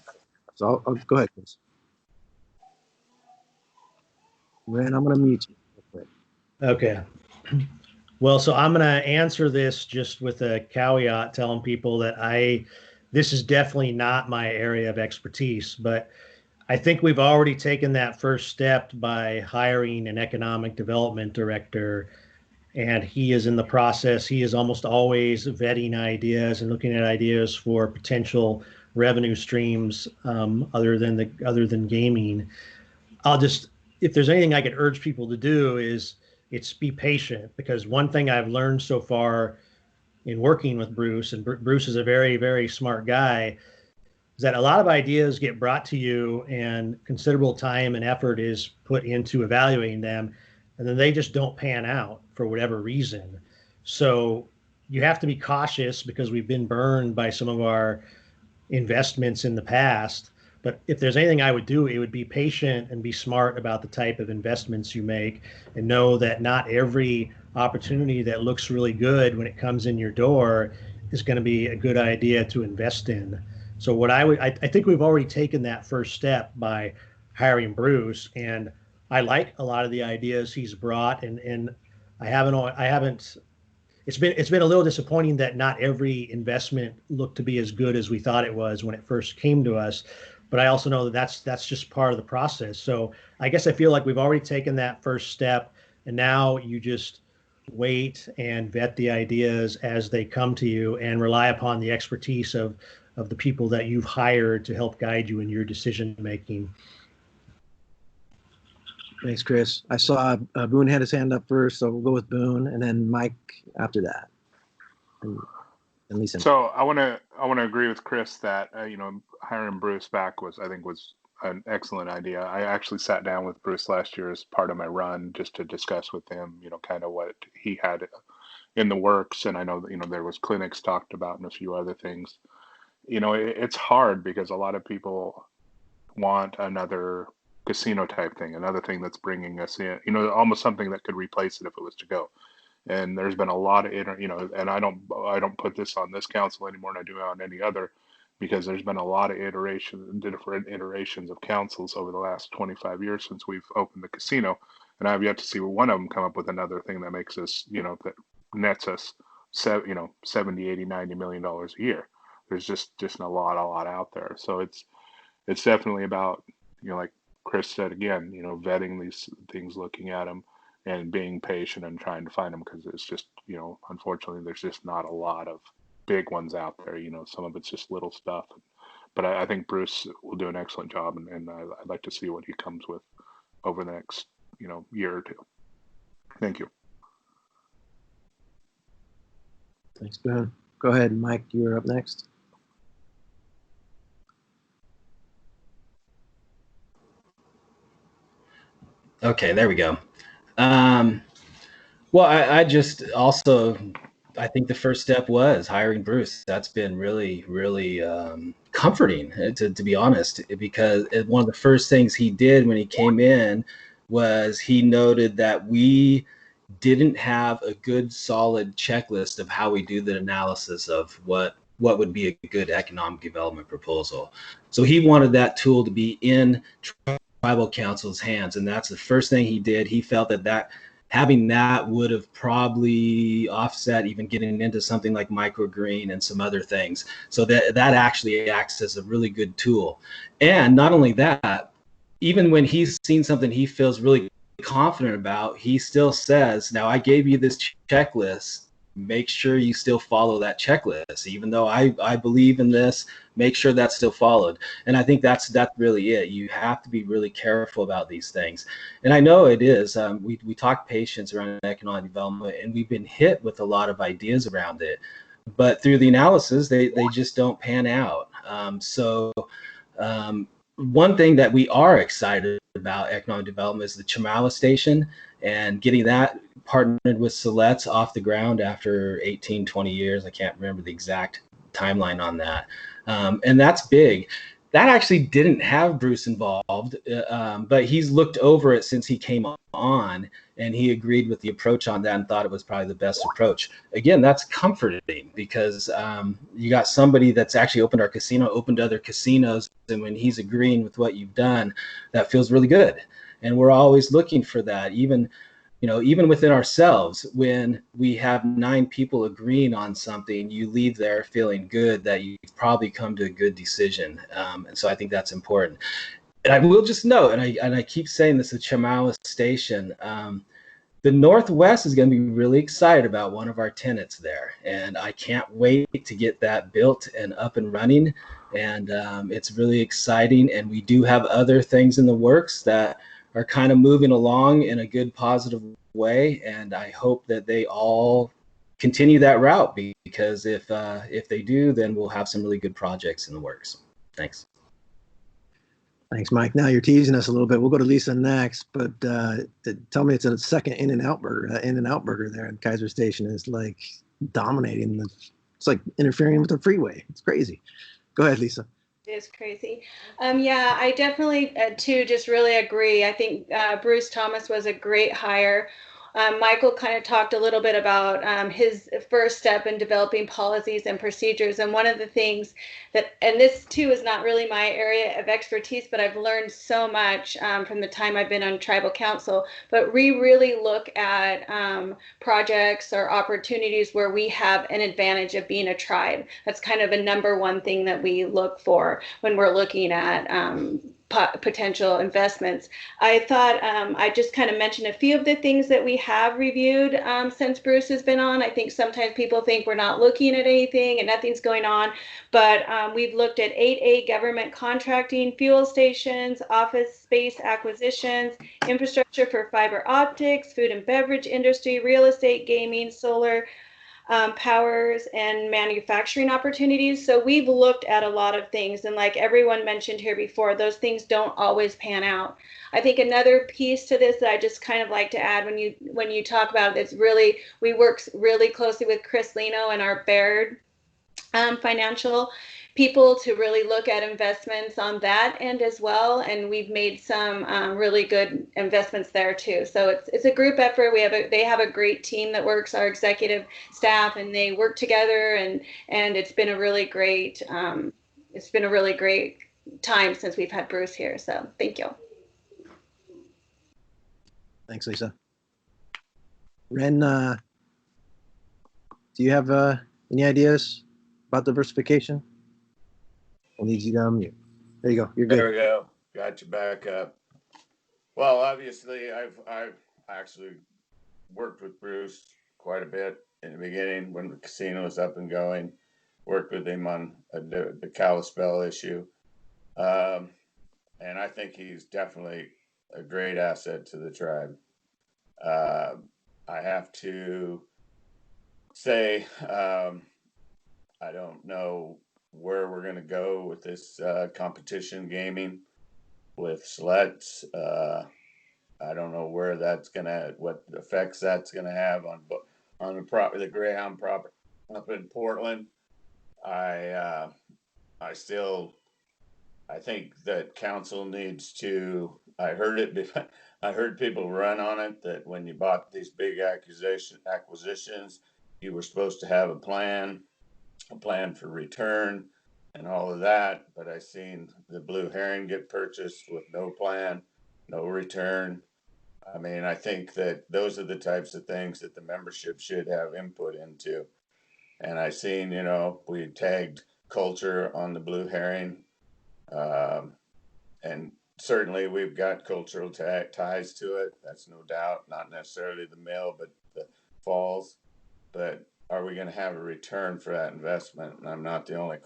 so I'll go ahead, Chris. Ren, I'm going to mute you. Okay. Well, so I'm going to answer this just with a caveat, telling people that this is definitely not my area of expertise, but I think we've already taken that first step by hiring an economic development director, and he is in the process. He is almost always vetting ideas and looking at ideas for potential revenue streams other than gaming. If there's anything I could urge people to do it's be patient, because one thing I've learned so far in working with Bruce, and Bruce is a very, very smart guy, is that a lot of ideas get brought to you and considerable time and effort is put into evaluating them, and then they just don't pan out for whatever reason. So you have to be cautious, because we've been burned by some of our investments in the past. But if there's anything I would do, it would be patient and be smart about the type of investments you make, and know that not every opportunity that looks really good when it comes in your door is going to be a good idea to invest in. So I think we've already taken that first step by hiring Bruce, and I like a lot of the ideas he's brought, and I haven't it's been a little disappointing that not every investment looked to be as good as we thought it was when it first came to us. But I also know that that's just part of the process. So I guess I feel like we've already taken that first step, and now you just wait and vet the ideas as they come to you and rely upon the expertise of the people that you've hired to help guide you in your decision making. Thanks, Chris. I saw Boone had his hand up first, so we'll go with Boone, and then Mike after that, and Lisa. So I want to agree with Chris that hiring Bruce back was an excellent idea. I actually sat down with Bruce last year as part of my run just to discuss with him, kind of what he had in the works, and I know that there was clinics talked about and a few other things. It's hard because a lot of people want another casino type thing, another thing that's bringing us in, almost something that could replace it if it was to go. And there's been a lot of, and I don't put this on this council anymore than I do on any other, because there's been a lot of different iterations of councils over the last 25 years since we've opened the casino. And I've yet to see one of them come up with another thing that makes us, that nets us, 70, 80, $90 million a year. There's just a lot out there. So it's definitely about, like Chris said again, vetting these things, looking at them, and being patient and trying to find them, because it's just, unfortunately, there's just not a lot of big ones out there. Some of it's just little stuff. But I think Bruce will do an excellent job, and I'd like to see what he comes with over the next, year or two. Thank you. Thanks, Boone. Go ahead, Mike. You're up next. Okay, there we go. Well, I just also, I think the first step was hiring Bruce. That's been really, really comforting, to be honest, because one of the first things he did when he came in was he noted that we didn't have a good, solid checklist of how we do the analysis of what would be a good economic development proposal. So he wanted that tool to be in tribal council's hands, and that's the first thing he did. He felt that having that would have probably offset even getting into something like microgreen and some other things. So that actually acts as a really good tool. And not only that, even when he's seen something he feels really confident about, he still says, now I gave you this checklist, make sure you still follow that checklist. Even though I believe in this, make sure that's still followed. And I think that's really it. You have to be really careful about these things. And I know it is. We talk patience around economic development, and we've been hit with a lot of ideas around it. But through the analysis, they just don't pan out. One thing that we are excited about economic development is the Chimala Station, and getting that partnered with Siletz off the ground after 18, 20 years. I can't remember the exact timeline on that. And that's big. That actually didn't have Bruce involved, but he's looked over it since he came on, and he agreed with the approach on that and thought it was probably the best approach. Again, that's comforting, because you got somebody that's actually opened our casino, opened other casinos, and when he's agreeing with what you've done, that feels really good. And we're always looking for that, even within ourselves. When we have 9 people agreeing on something, you leave there feeling good that you've probably come to a good decision. And so I think that's important. And I will just note, and I keep saying this, the Chimala Station, the Northwest is going to be really excited about one of our tenants there. And I can't wait to get that built and up and running. And it's really exciting. And we do have other things in the works that are kind of moving along in a good, positive way. And I hope that they all continue that route, because if they do, then we'll have some really good projects in the works. Thanks. Thanks, Mike. Now you're teasing us a little bit. We'll go to Lisa next, but tell me it's a second In-N-Out Burger. In-N-Out Burger there in Kaiser Station is like dominating. It's like interfering with the freeway. It's crazy. Go ahead, Lisa. It is crazy. Yeah, I definitely too just really agree. I think Bruce Thomas was a great hire. Michael kind of talked a little bit about his first step in developing policies and procedures. And one of the things that, and this too is not really my area of expertise, but I've learned so much from the time I've been on tribal council, but we really look at projects or opportunities where we have an advantage of being a tribe. That's kind of a number one thing that we look for when we're looking at potential investments. I thought I just kind of mentioned a few of the things that we have reviewed since Bruce has been on. I think sometimes people think we're not looking at anything and nothing's going on, but we've looked at 8A government contracting, fuel stations, office space acquisitions, infrastructure for fiber optics, food and beverage industry, real estate, gaming, solar, powers, and manufacturing opportunities. So we've looked at a lot of things, and like everyone mentioned here before, those things don't always pan out. I think another piece to this that I just kind of like to add when you talk about it is really, we work really closely with Chris Lino and our Baird financial people to really look at investments on that end as well, and we've made some really good investments there too. So it's a group effort. They have a great team that works, our executive staff, and they work together, and it's been a really great time since we've had Bruce here. So thank you. Thanks, Lisa. Ren, do you have any ideas about diversification? We'll need you to unmute. There you go. You're good. There we go. Got you back up. Well, obviously, I've actually worked with Bruce quite a bit in the beginning when the casino was up and going. Worked with him on the Kalispell issue. And I think he's definitely a great asset to the tribe. I have to say, I don't know where we're going to go with this competition gaming with sluts. I don't know where that's going to, what effects that's going to have on the Greyhound property up in Portland. I think that council needs to, I heard people run on it, that when you bought these big acquisitions, you were supposed to have a plan for return and all of that. But I seen the Blue Heron get purchased with no plan, no return. I mean, I think that those are the types of things that the membership should have input into. And I seen, we tagged culture on the Blue Heron. And certainly we've got cultural ties to it. That's no doubt, not necessarily the mill, but the falls. But are we going to have a return for that investment? And I'm not the only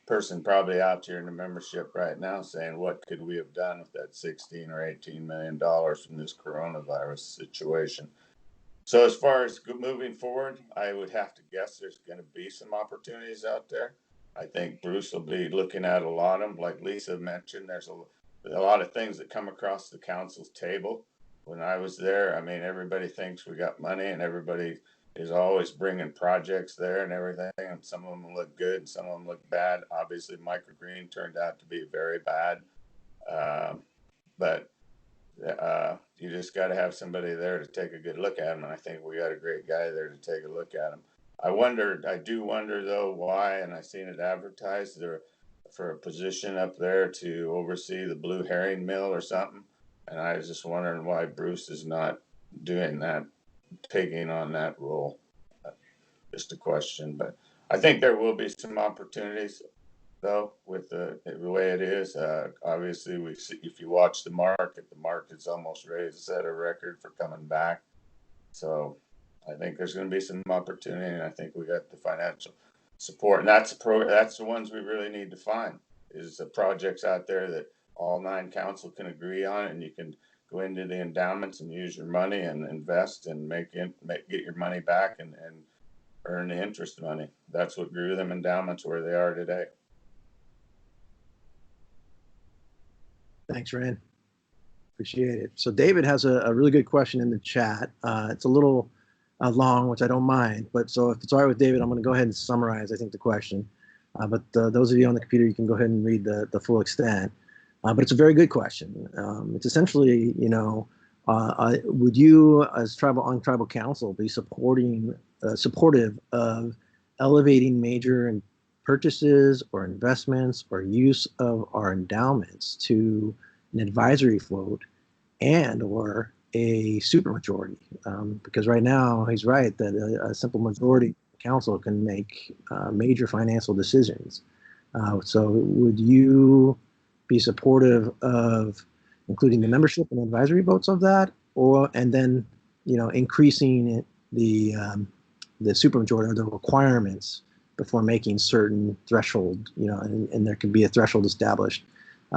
person probably out here in the membership right now saying, what could we have done with that $16 or $18 million from this coronavirus situation? So as far as moving forward, I would have to guess there's going to be some opportunities out there. I think Bruce will be looking at a lot of them. Like Lisa mentioned, there's a lot of things that come across the council's table. When I was there, I mean, everybody thinks we got money, and everybody is always bringing projects there and everything. And some of them look good, and some of them look bad. Obviously, microgreen turned out to be very bad. But you just got to have somebody there to take a good look at them. And I think we got a great guy there to take a look at them. I do wonder though, why, and I seen it advertised there for a position up there to oversee the Blue Heron mill or something. And I was just wondering why Bruce is not doing that, taking on that role. Just a question, but I think there will be some opportunities though with the way it is. Obviously, we see, if you watch the market's almost ready to set a record for coming back. So I think there's going to be some opportunity, and I think we got the financial support, and that's the ones we really need to find, is the projects out there that all 9 council can agree on, and you can go into the endowments and use your money and invest and get your money back and earn the interest money. That's what grew them endowments where they are today. Thanks, Rand. Appreciate it. So David has a really good question in the chat. It's a little long, which I don't mind. But so if it's all right with David, I'm going to go ahead and summarize, I think, the question. But those of you on the computer, you can go ahead and read the full extent. But it's a very good question. It's essentially, Would you, as tribal council, be supportive of elevating major purchases or investments or use of our endowments to an advisory vote and or a supermajority? Because right now he's right that a simple majority council can make major financial decisions. So would you be supportive of including the membership and advisory votes of that, and then increasing the supermajority or the requirements before making certain threshold, and there can be a threshold established,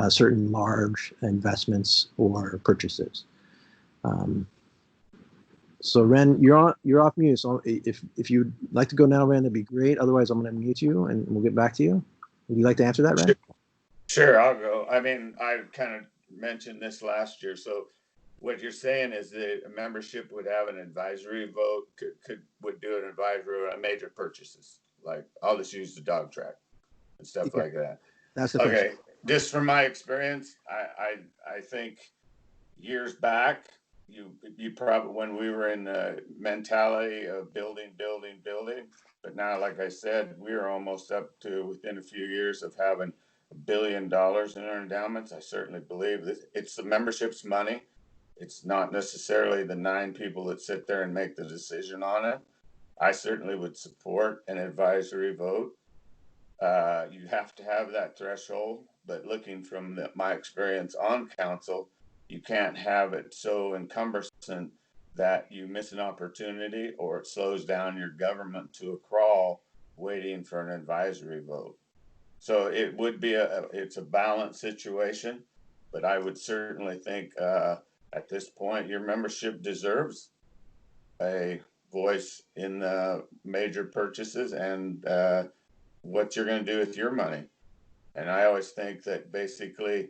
certain large investments or purchases. So Ren, you're off mute. So if you'd like to go now, Ren, that'd be great. Otherwise, I'm going to mute you and we'll get back to you. Would you like to answer that, Ren? Sure, I'll go. I mean, I kind of mentioned this last year. So what you're saying is that a membership would have an advisory vote, would do an advisory on major purchases. Like, I'll just use the dog track and stuff like that. That's the okay. Just from my experience, I think years back, you probably, when we were in the mentality of building, but now, like I said, we're almost up to within a few years of having $1 billion in our endowments. I certainly believe that it's the membership's money. It's not necessarily the 9 people that sit there and make the decision on it. I certainly would support an advisory vote. You have to have that threshold, but looking from my experience on council, you can't have it so encumbersome that you miss an opportunity or it slows down your government to a crawl waiting for an advisory vote. So it would be it's a balanced situation, but I would certainly think at this point your membership deserves a voice in the major purchases and what you're going to do with your money. And I always think that basically,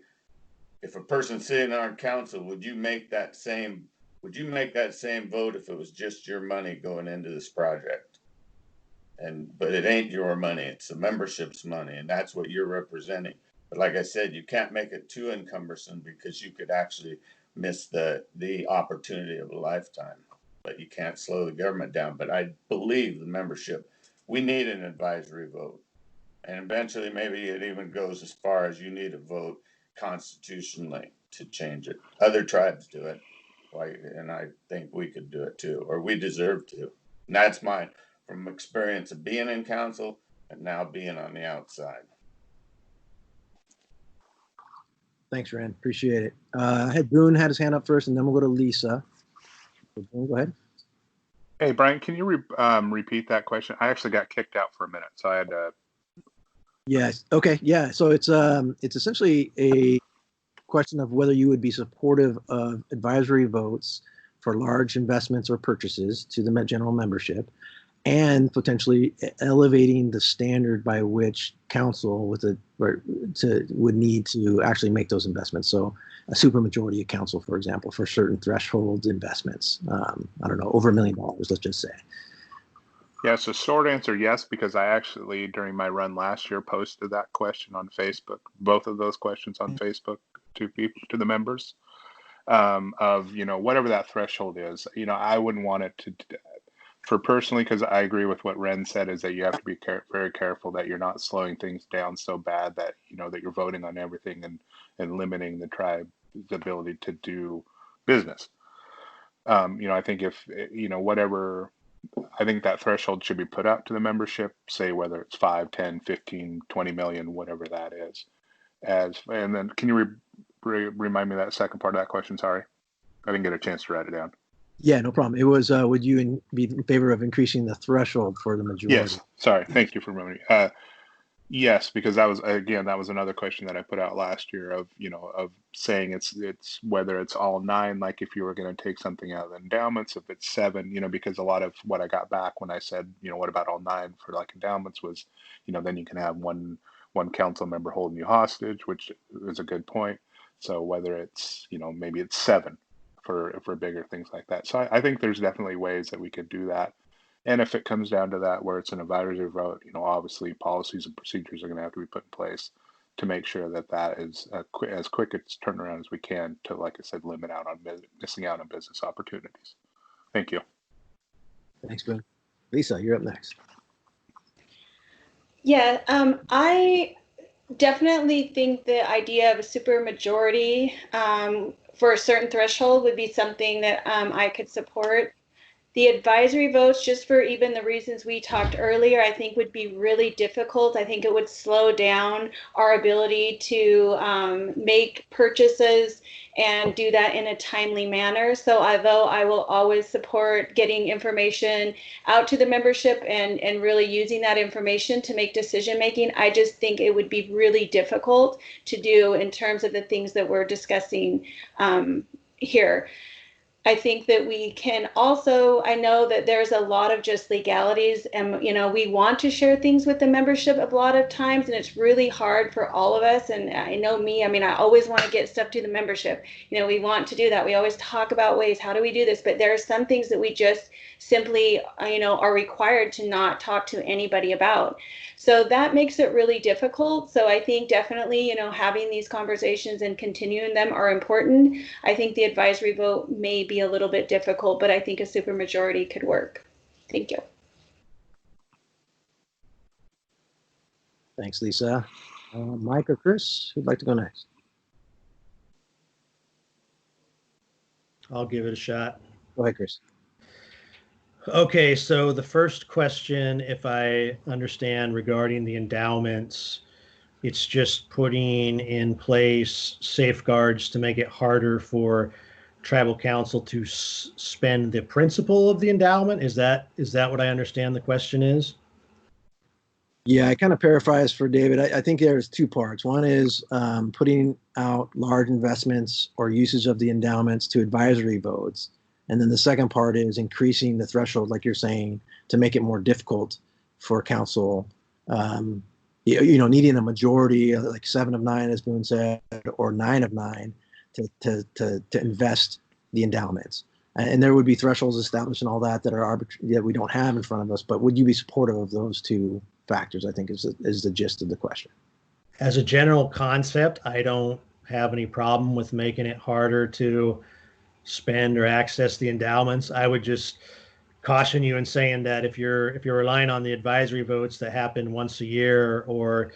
if a person's sitting on council, would you make that same vote if it was just your money going into this project? But it ain't your money, it's the membership's money, and that's what you're representing. But like I said, you can't make it too encumbersome because you could actually miss the opportunity of a lifetime. But you can't slow the government down. But I believe the membership, we need an advisory vote. And eventually maybe it even goes as far as you need a vote constitutionally to change it. Other tribes do it, and I think we could do it too, or we deserve to. And that's mine from experience of being in council and now being on the outside. Thanks, Ren. Appreciate it. I had Boone had his hand up first, and then we'll go to Lisa. Boone, go ahead. Hey, Brian, can you repeat that question? I actually got kicked out for a minute, so I had to. Yes. Okay. Yeah. So it's essentially a question of whether you would be supportive of advisory votes for large investments or purchases to the general membership, and potentially elevating the standard by which council would need to actually make those investments. So a supermajority of council, for example, for certain threshold investments. I don't know, over $1 million, let's just say. Yeah, so short answer, yes, because I actually, during my run last year, posted that question on Facebook, both of those questions on Facebook to the members, of, whatever that threshold is. I wouldn't want it to, for personally, because I agree with what Ren said, is that you have to be very careful that you're not slowing things down so bad that, that you're voting on everything and limiting the tribe's ability to do business. I think if, whatever, I think that threshold should be put out to the membership, say whether it's 5, 10, 15, 20 million, whatever that is. And then can you remind me of that second part of that question? Sorry, I didn't get a chance to write it down. Yeah, no problem. It was, would you be in favor of increasing the threshold for the majority? Yes. Sorry. Thank you for remembering. Yes, because that was another question that I put out last year of saying it's whether it's all 9, like if you were going to take something out of the endowments, if it's 7, because a lot of what I got back when I said, what about all 9 for like endowments was, then you can have one council member holding you hostage, which is a good point. So whether it's, maybe it's 7 for bigger things like that. So I think there's definitely ways that we could do that. And if it comes down to that, where it's an advisory vote, obviously policies and procedures are going to have to be put in place to make sure that that is as quick a turnaround as we can to, like I said, limit out on missing out on business opportunities. Thank you. Thanks, Boone. Lisa, you're up next. Yeah, I definitely think the idea of a supermajority for a certain threshold would be something that I could support. The advisory votes, just for even the reasons we talked earlier, I think would be really difficult. I think it would slow down our ability to make purchases and do that in a timely manner. So although I will always support getting information out to the membership and really using that information to make decision making, I just think it would be really difficult to do in terms of the things that we're discussing here. I think that we can also, I know that there's a lot of just legalities and, you know, we want to share things with the membership a lot of times, and it's really hard for all of us. And I know me, I mean, I always want to get stuff to the membership. You know, we want to do that. We always talk about ways, how do we do this? But there are some things that we just simply, you know, are required to not talk to anybody about. So that makes it really difficult. So I think definitely, you know, having these conversations and continuing them are important. I think the advisory vote may be a little bit difficult, but I think a supermajority could work. Thank you. Thanks, Lisa. Mike or Chris, who'd like to go next? I'll give it a shot. Go ahead, Chris. Okay, so the first question, if I understand, regarding the endowments, it's just putting in place safeguards to make it harder for tribal council to spend the principal of the endowment. Is that what I understand the question is? Yeah, I kind of paraphrase for David. I think there's two parts. One is putting out large investments or usage of the endowments to advisory votes. And then the second part is increasing the threshold, like you're saying, to make it more difficult for council, you know, needing a majority, like 7 of 9, as Boone said, or 9 of 9 to invest the endowments. And there would be thresholds established and all that that are arbitrary, that we don't have in front of us. But would you be supportive of those two factors, I think is the gist of the question. As a general concept, I don't have any problem with making it harder to spend or access the endowments. I would just caution you in saying that if you're relying on the advisory votes that happen once a year, or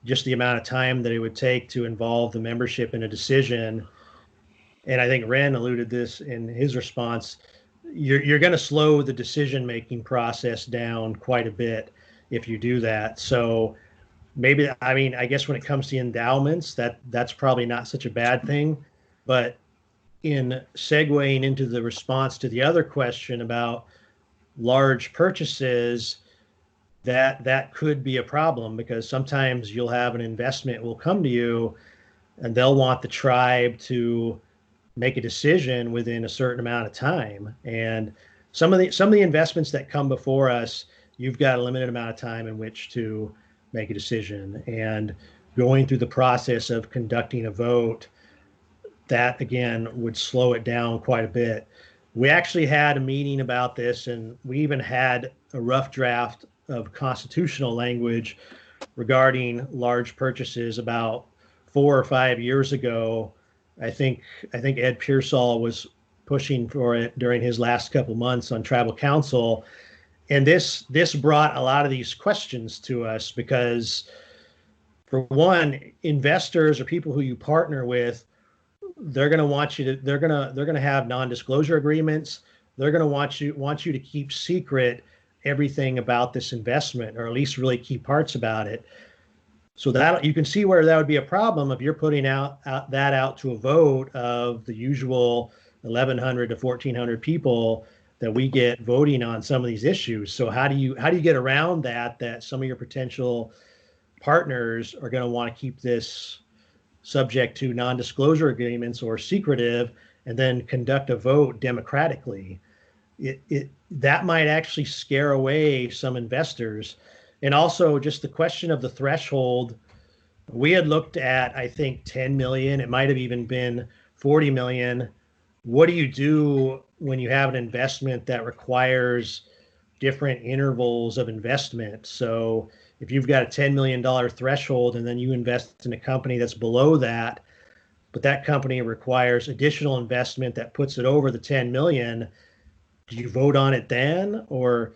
just the amount of time that it would take to involve the membership in a decision, and I think Ren alluded this in his response, you're going to slow the decision-making process down quite a bit if you do that. So maybe, I mean, I guess when it comes to endowments, that's probably not such a bad thing. But in segueing into the response to the other question about large purchases, that could be a problem, because sometimes you'll have an investment will come to you and they'll want the tribe to make a decision within a certain amount of time. And some of the investments that come before us, you've got a limited amount of time in which to make a decision. And going through the process of conducting a vote, that again would slow it down quite a bit. We actually had a meeting about this, and we even had a rough draft of constitutional language regarding large purchases about 4 or 5 years ago. I think Ed Pearsall was pushing for it during his last couple months on tribal council. And this brought a lot of these questions to us, because for one, investors or people who you partner with, they're going to want you to, they're going to have non-disclosure agreements. They're going to want you to keep secret everything about this investment, or at least really key parts about it. So that you can see where that would be a problem if you're putting out to a vote of the usual 1,100 to 1,400 people that we get voting on some of these issues. So how do you get around that some of your potential partners are going to want to keep this subject to non-disclosure agreements or secretive, and then conduct a vote democratically? That might actually scare away some investors. And also just the question of the threshold, we had looked at, I think, 10 million. It might have even been 40 million. What do you do when you have an investment that requires different intervals of investment? So if you've got a $10 million threshold and then you invest in a company that's below that, but that company requires additional investment that puts it over the 10 million, do you vote on it then? Or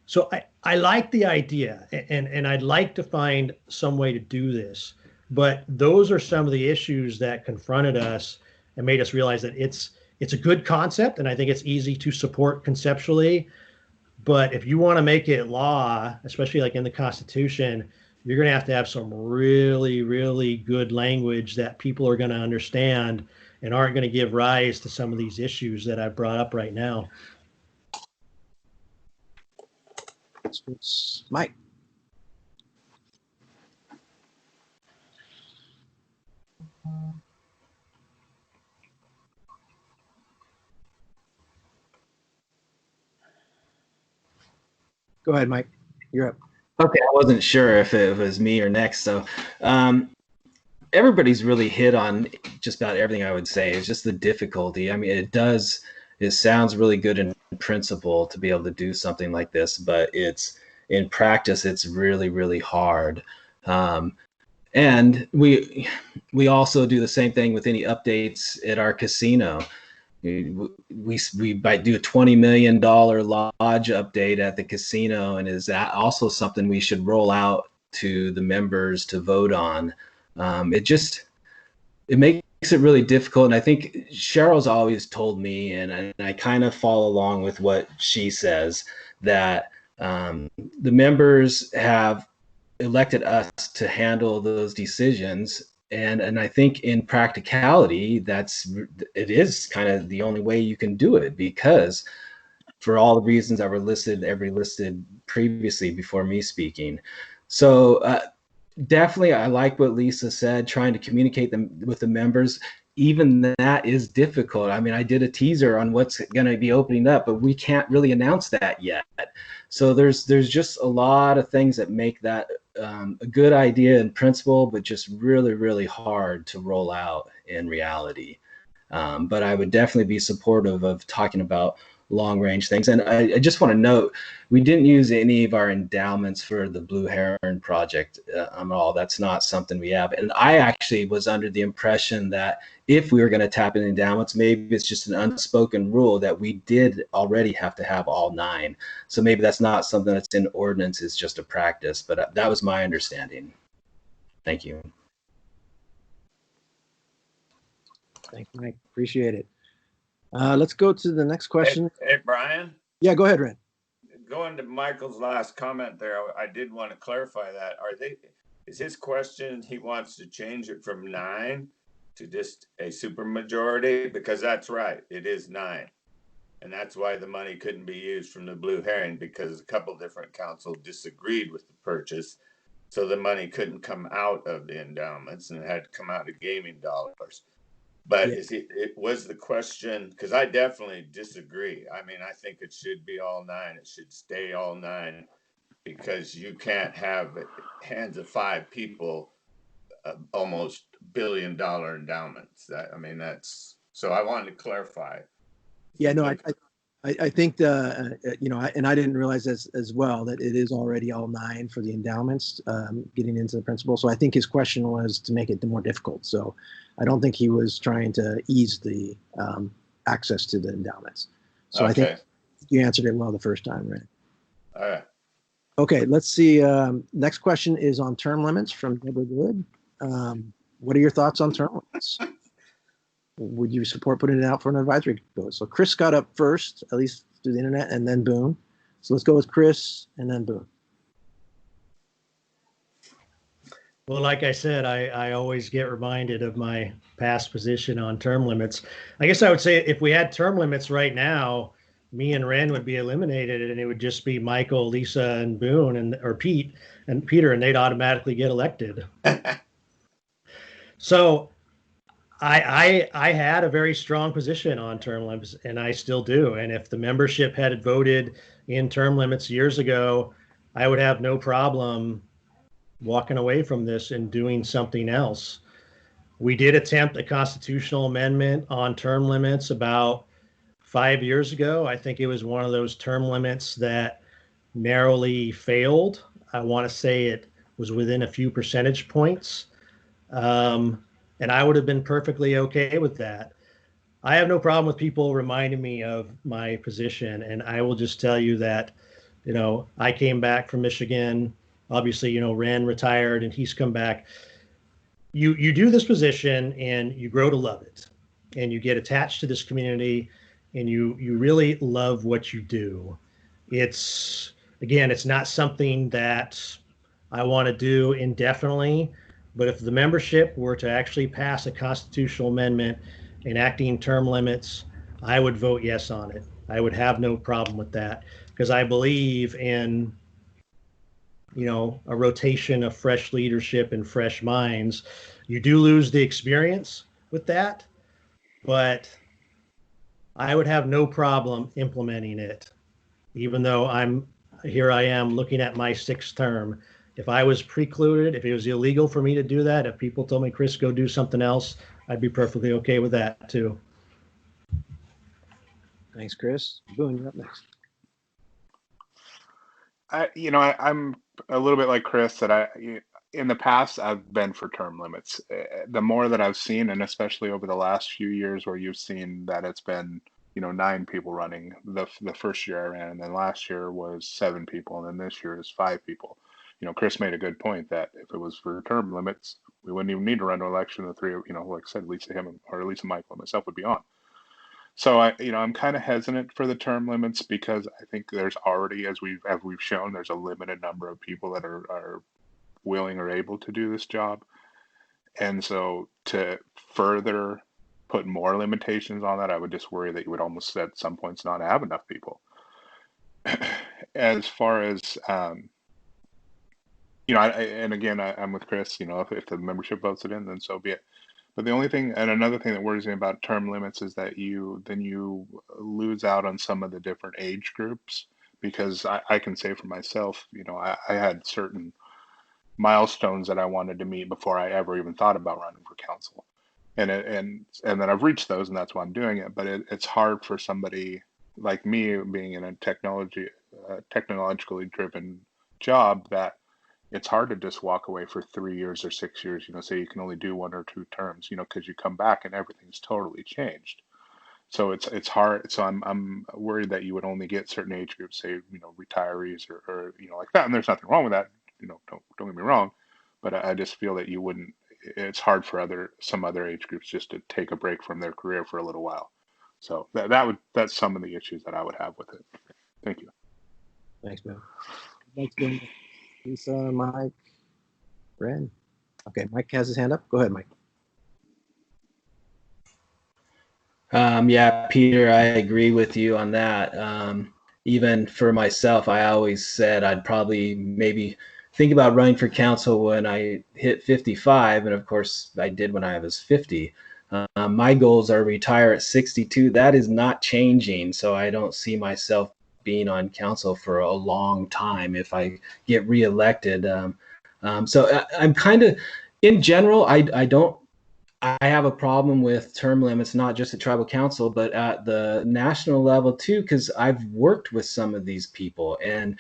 so I like the idea, and I'd like to find some way to do this, but those are some of the issues that confronted us and made us realize that it's a good concept, and I think it's easy to support conceptually. But if you want to make it law, especially like in the Constitution, you're going to have some really, really good language that people are going to understand and aren't going to give rise to some of these issues that I brought up right now. Mike. Go ahead, Mike. You're up. Okay, I wasn't sure if it was me or next. So everybody's really hit on just about everything I would say. It's just the difficulty. I mean, it sounds really good in principle to be able to do something like this, but it's in practice, it's really, really hard. And we also do the same thing with any updates at our casino. We might do a $20 million lodge update at the casino, and is that also something we should roll out to the members to vote on? It makes it really difficult, and I think Cheryl's always told me, and I kind of follow along with what she says, that the members have elected us to handle those decisions. And I think in practicality, it is kind of the only way you can do it, because for all the reasons that were listed previously before me speaking. So definitely, I like what Lisa said, trying to communicate them with the members. Even that is difficult. I mean, I did a teaser on what's going to be opening up, but we can't really announce that yet. So there's just a lot of things that make that a good idea in principle, but just really, really hard to roll out in reality. But I would definitely be supportive of talking about long range things. And I just want to note, we didn't use any of our endowments for the Blue Heron project at all. That's not something we have. And I actually was under the impression that if we were going to tap in endowments, maybe it's just an unspoken rule that we did already have to have all 9. So maybe that's not something that's in ordinance, it's just a practice. But that was my understanding. Thank you. Thanks, Mike. Appreciate it. Let's go to the next question. Hey, Brian. Yeah, go ahead, Ren. Going to Michael's last comment there, I did want to clarify that. Is his question, he wants to change it from 9 to just a supermajority? Because that's right, it is 9. And that's why the money couldn't be used from the Blue Heron, because a couple different councils disagreed with the purchase. So the money couldn't come out of the endowments and it had to come out of gaming dollars. But it was the question, because I definitely disagree. I mean, I think it should be all 9. It should stay all 9, because you can't have hands of 5 people almost $1 billion endowments. So I wanted to clarify. Yeah, no, I think and I didn't realize as well that it is already all 9 for the endowments, getting into the principle. So I think his question was to make it more difficult. So I don't think he was trying to ease the access to the endowments. So I think you answered it well the first time, right? All right. Okay, let's see. Next question is on term limits from Deborah Good. What are your thoughts on term limits? Would you support putting it out for an advisory vote? So Chris got up first, at least through the internet, and then Boone. So let's go with Chris and then Boone. Well, like I said, I always get reminded of my past position on term limits. I guess I would say if we had term limits right now, me and Ren would be eliminated, and it would just be Michael, Lisa, and Boone, or Pete and Peter, and they'd automatically get elected. So I had a very strong position on term limits, and I still do. And if the membership had voted in term limits years ago, I would have no problem walking away from this and doing something else. We did attempt a constitutional amendment on term limits about 5 years ago. I think it was one of those term limits that narrowly failed. I want to say it was within a few percentage points. And I would have been perfectly okay with that. I have no problem with people reminding me of my position. And I will just tell you that, I came back from Michigan. Obviously, Ren retired and he's come back. You do this position and you grow to love it, and you get attached to this community, and you really love what you do. It's not something that I want to do indefinitely, but if the membership were to actually pass a constitutional amendment enacting term limits, I would vote yes on it. I would have no problem with that, because I believe in a rotation of fresh leadership and fresh minds. You do lose the experience with that, but I would have no problem implementing it, even though I am looking at my 6th term. If I was precluded, if it was illegal for me to do that, if people told me, Chris, go do something else, I'd be perfectly okay with that too. Thanks, Chris. Boone, you're up next. I'm a little bit like Chris, that in the past, I've been for term limits. The more that I've seen, and especially over the last few years where you've seen that it's been, 9 people running. The first year I ran, and then last year was 7 people, and then this year is 5 people. Chris made a good point that if it was for term limits, we wouldn't even need to run an election. The 3, like I said, Lisa, Michael, and myself would be on. So I'm kind of hesitant for the term limits, because I think there's already, as we've shown, there's a limited number of people that are willing or able to do this job. And so to further put more limitations on that, I would just worry that you would almost at some points not have enough people. As far as, and again, I'm with Chris, if the membership votes it in, then so be it. But the only thing, and another thing that worries me about term limits, is that you lose out on some of the different age groups, because I can say for myself, I had certain milestones that I wanted to meet before I ever even thought about running for council, and then I've reached those, and that's why I'm doing it. But it's hard for somebody like me, being in a technologically driven job, that it's hard to just walk away for 3 years or 6 years, say you can only do 1 or 2 terms, because you come back and everything's totally changed. So it's hard. So I'm worried that you would only get certain age groups, say, retirees or like that. And there's nothing wrong with that. Don't get me wrong, but I just feel that you wouldn't. It's hard for some other age groups just to take a break from their career for a little while. So that's some of the issues that I would have with it. Thank you. Thanks, man. Thanks, Ben. Lisa, Mike, Ren. Okay, Mike has his hand up. Go ahead, Mike. Yeah, Peter, I agree with you on that. Even for myself, I always said I'd probably maybe think about running for council when I hit 55. And of course, I did when I was 50. My goals are retire at 62. That is not changing. So I don't see myself being on council for a long time if I get reelected. So I'm kind of, in general, I have a problem with term limits, not just at tribal council, but at the national level too, because I've worked with some of these people, and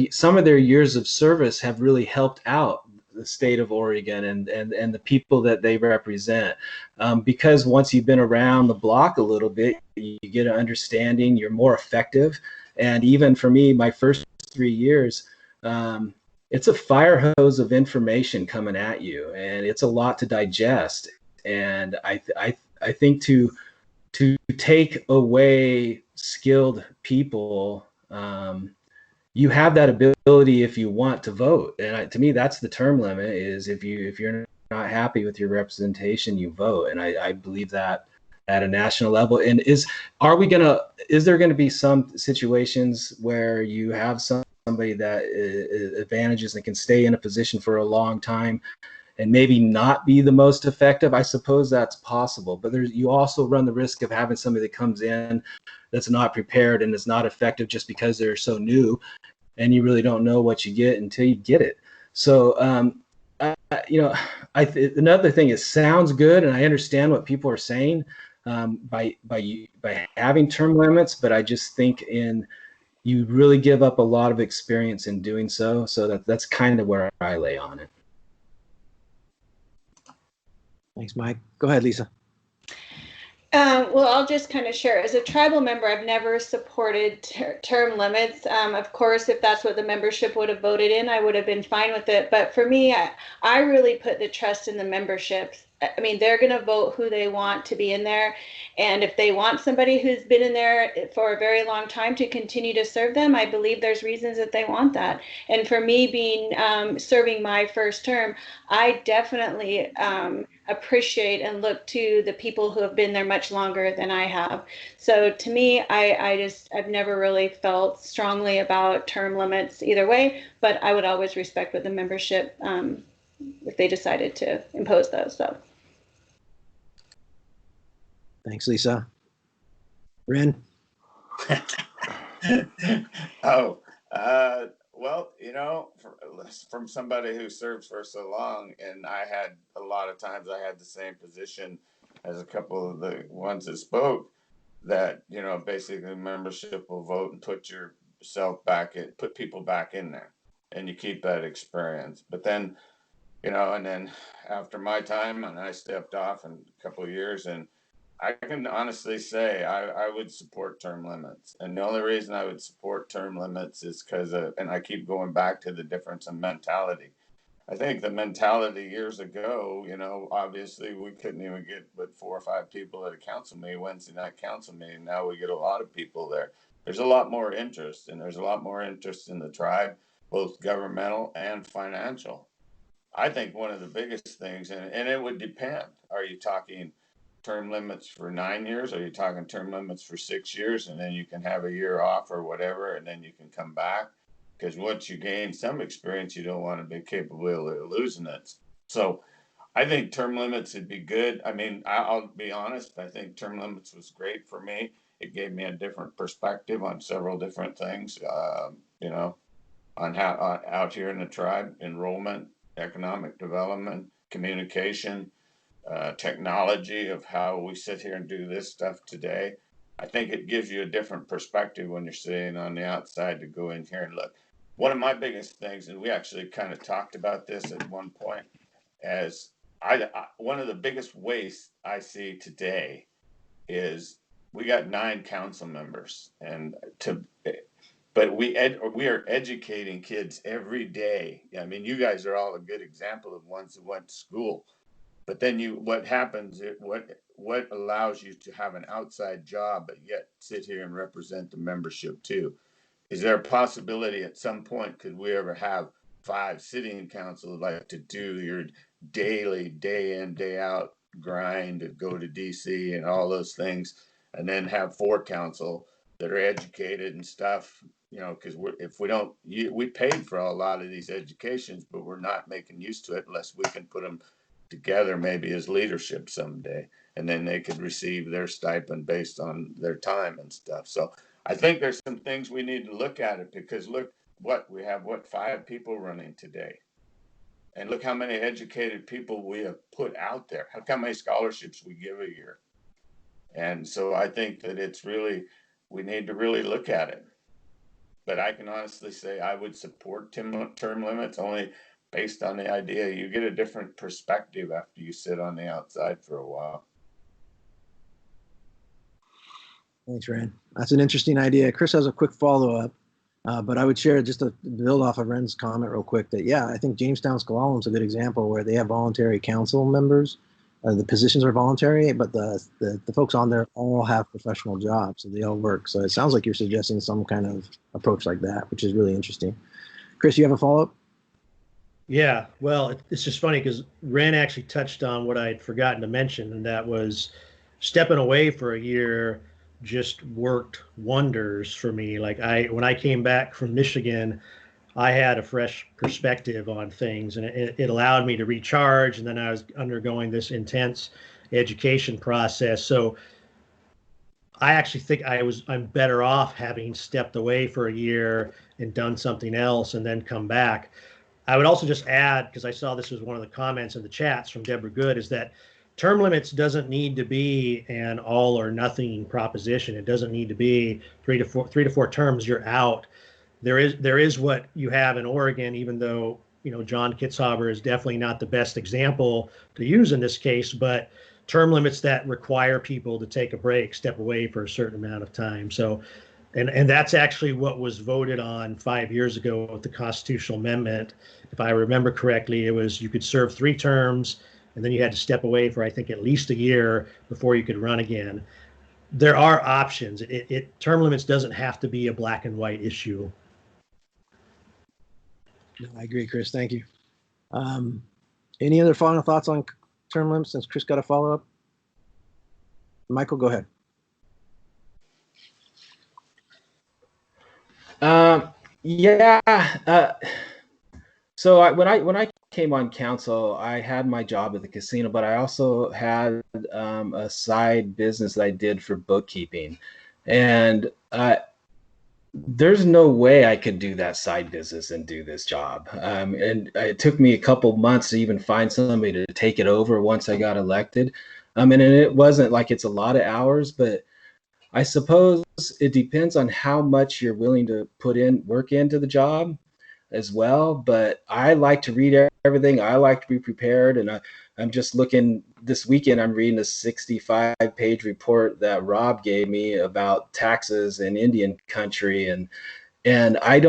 some of their years of service have really helped out the state of Oregon and the people that they represent. Because once you've been around the block a little bit, you get an understanding, you're more effective. And even for me, my first 3 years, it's a fire hose of information coming at you, and it's a lot to digest. And I think to take away skilled people, you have that ability if you want to vote. And to me, that's the term limit, is if you're not happy with your representation, you vote. And I believe that at a national level. And is there going to be some situations where you have somebody that advantages and can stay in a position for a long time and maybe not be the most effective? I suppose that's possible, but you also run the risk of having somebody that comes in that's not prepared and is not effective just because they're so new, and you really don't know what you get until you get it. So, another thing, it sounds good, and I understand what people are saying by having term limits, but I just think you really give up a lot of experience in doing so. So that's kind of where I lay on it. Thanks, Mike. Go ahead, Lisa. Well, I'll just kind of share. As a tribal member, I've never supported term limits. Of course, if that's what the membership would have voted in, I would have been fine with it. But for me, I really put the trust in the membership. I mean, they're going to vote who they want to be in there. And if they want somebody who's been in there for a very long time to continue to serve them, I believe there's reasons that they want that. And for me being serving my first term, I definitely appreciate and look to the people who have been there much longer than I have. So to me, I've never really felt strongly about term limits either way, but I would always respect what the membership if they decided to impose those. So. Thanks, Lisa. Ren? Oh, well, you know, from somebody who served for so long, and I had a lot of times I had the same position as a couple of the ones that spoke, that, you know, basically membership will vote and put yourself back in, put people back in there, and you keep that experience. But then, you know, and then after my time, and I stepped off in a couple of years, and I can honestly say I would support term limits. And the only reason I would support term limits is because, and I keep going back to the difference in mentality. I think the mentality years ago, you know, obviously we couldn't even get but 4 or 5 people at a council meeting, Wednesday night council meeting. Now we get a lot of people there. There's a lot more interest, and there's a lot more interest in the tribe, both governmental and financial. I think one of the biggest things, and it would depend, are you talking term limits for 9 years? Are you talking term limits for 6 years, and then you can have a year off or whatever, and then you can come back? Because once you gain some experience, you don't want to be capable of losing it. So I think term limits would be good. I mean, I'll be honest, I think term limits was great for me. It gave me a different perspective on several different things, you know, on how out here in the tribe, enrollment, economic development, communication, technology of how we sit here and do this stuff today. I think it gives you a different perspective when you're sitting on the outside to go in here and look. One of my biggest things, and we actually kind of talked about this at one point, as one of the biggest wastes I see today is we got 9 council members, but we are educating kids every day. I mean, you guys are all a good example of ones that went to school. But then what happens, what allows you to have an outside job, but yet sit here and represent the membership too? Is there a possibility at some point, could we ever have 5 sitting council like to do your daily, day in, day out grind and go to DC and all those things, and then have 4 council that are educated and stuff, you know, because if we don't, we paid for a lot of these educations, but we're not making use to it unless we can put them together maybe as leadership someday, and then they could receive their stipend based on their time and stuff. So I think there's some things we need to look at it, because look what we have, 5 people running today, and look how many educated people we have put out there. Look how many scholarships we give a year. And so I think that it's really, we need to really look at it. But I can honestly say I would support term limits, only based on the idea you get a different perspective after you sit on the outside for a while. Thanks, Ren. That's an interesting idea. Chris has a quick follow-up, but I would share, just to build off of Ren's comment real quick, that, yeah, I think Jamestown S'Klallam is a good example where they have voluntary council members. The positions are voluntary, but the folks on there all have professional jobs, so they all work. So it sounds like you're suggesting some kind of approach like that, which is really interesting. Chris, you have a follow-up? Yeah, well, it's just funny because Ren actually touched on what I'd forgotten to mention, and that was stepping away for a year just worked wonders for me. Like when I came back from Michigan, I had a fresh perspective on things, and it allowed me to recharge. And then I was undergoing this intense education process. So I actually think I'm better off having stepped away for a year and done something else and then come back. I would also just add, because I saw this was one of the comments in the chats from Deborah Good, is that term limits doesn't need to be an all or nothing proposition. It doesn't need to be 3 to 4 terms, you're out. There is what you have in Oregon, even though, John Kitzhaber is definitely not the best example to use in this case, but term limits that require people to take a break, step away for a certain amount of time. So, and that's actually what was voted on 5 years ago with the constitutional amendment. If I remember correctly, it was you could serve 3 terms and then you had to step away for, I think, at least a year before you could run again. There are options. Term limits doesn't have to be a black and white issue. No, I agree, Chris. Thank you. Any other final thoughts on term limits since Chris got a follow-up? Michael, go ahead. So when I came on council, I had my job at the casino, but I also had a side business that I did for bookkeeping, and there's no way I could do that side business and do this job. And it took me a couple months to even find somebody to take it over once I got elected. And it wasn't like it's a lot of hours, but I suppose it depends on how much you're willing to put in work into the job as well. But I like to read everything. I like to be prepared. And I'm just looking this weekend, I'm reading a 65-page report that Rob gave me about taxes in Indian country. And I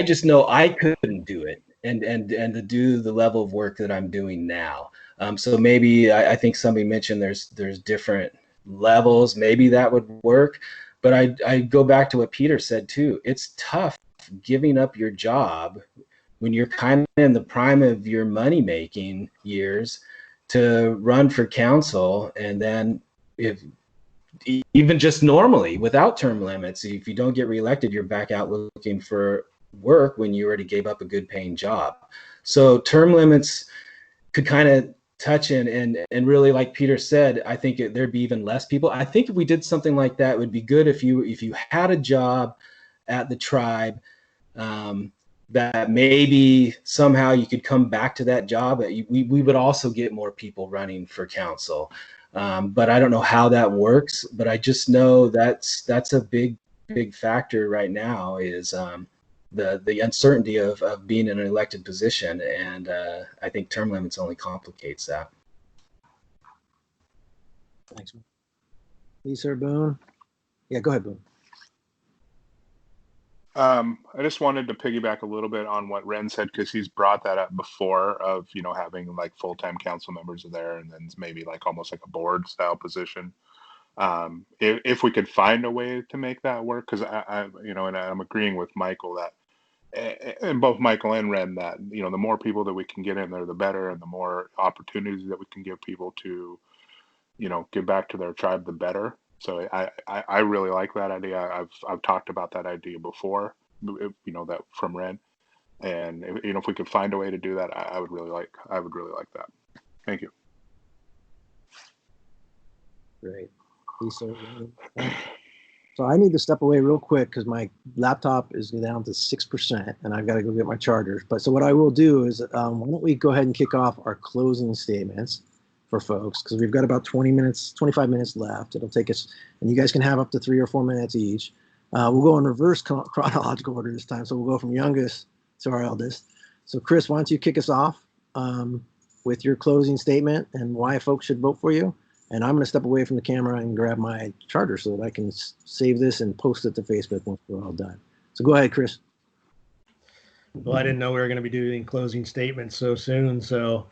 just know I couldn't do it and to do the level of work that I'm doing now. So maybe I think somebody mentioned there's different levels. Maybe that would work. But I go back to what Peter said too. It's tough giving up your job when you're kind of in the prime of your money-making years to run for council. And then if even just normally without term limits, if you don't get reelected, you're back out looking for work when you already gave up a good paying job. So term limits could kind of touch and really, like Peter said, I think there'd be even less people. I think if we did something like that, it would be good if you had a job at the tribe, that maybe somehow you could come back to that job. We would also get more people running for council. But I don't know how that works, but I just know that's a big factor right now is the uncertainty of being in an elected position. And I think term limits only complicates that. Thanks. Lisa or Boone? Yeah, go ahead, Boone. I just wanted to piggyback a little bit on what Ren said, because he's brought that up before of, having like full-time council members there and then maybe like almost like a board style position. If we could find a way to make that work, because and I'm agreeing with Michael that, and both Michael and Ren, that, the more people that we can get in there, the better, and the more opportunities that we can give people to, give back to their tribe, the better. So I really like that idea. I've talked about that idea before, that from Ren, and if we could find a way to do that, I would really like that. Thank you. Great, Lisa. So I need to step away real quick because my laptop is down to 6%, and I've got to go get my chargers. But so what I will do is, why don't we go ahead and kick off our closing statements for folks, because we've got about 25 minutes left. It'll take us, and you guys can have up to 3 or 4 minutes each. We'll go in reverse chronological order this time. So we'll go from youngest to our eldest. So Chris, why don't you kick us off with your closing statement and why folks should vote for you? And I'm going to step away from the camera and grab my charger so that I can save this and post it to Facebook once we're all done. So go ahead, Chris. Well, I didn't know we were going to be doing closing statements so soon, so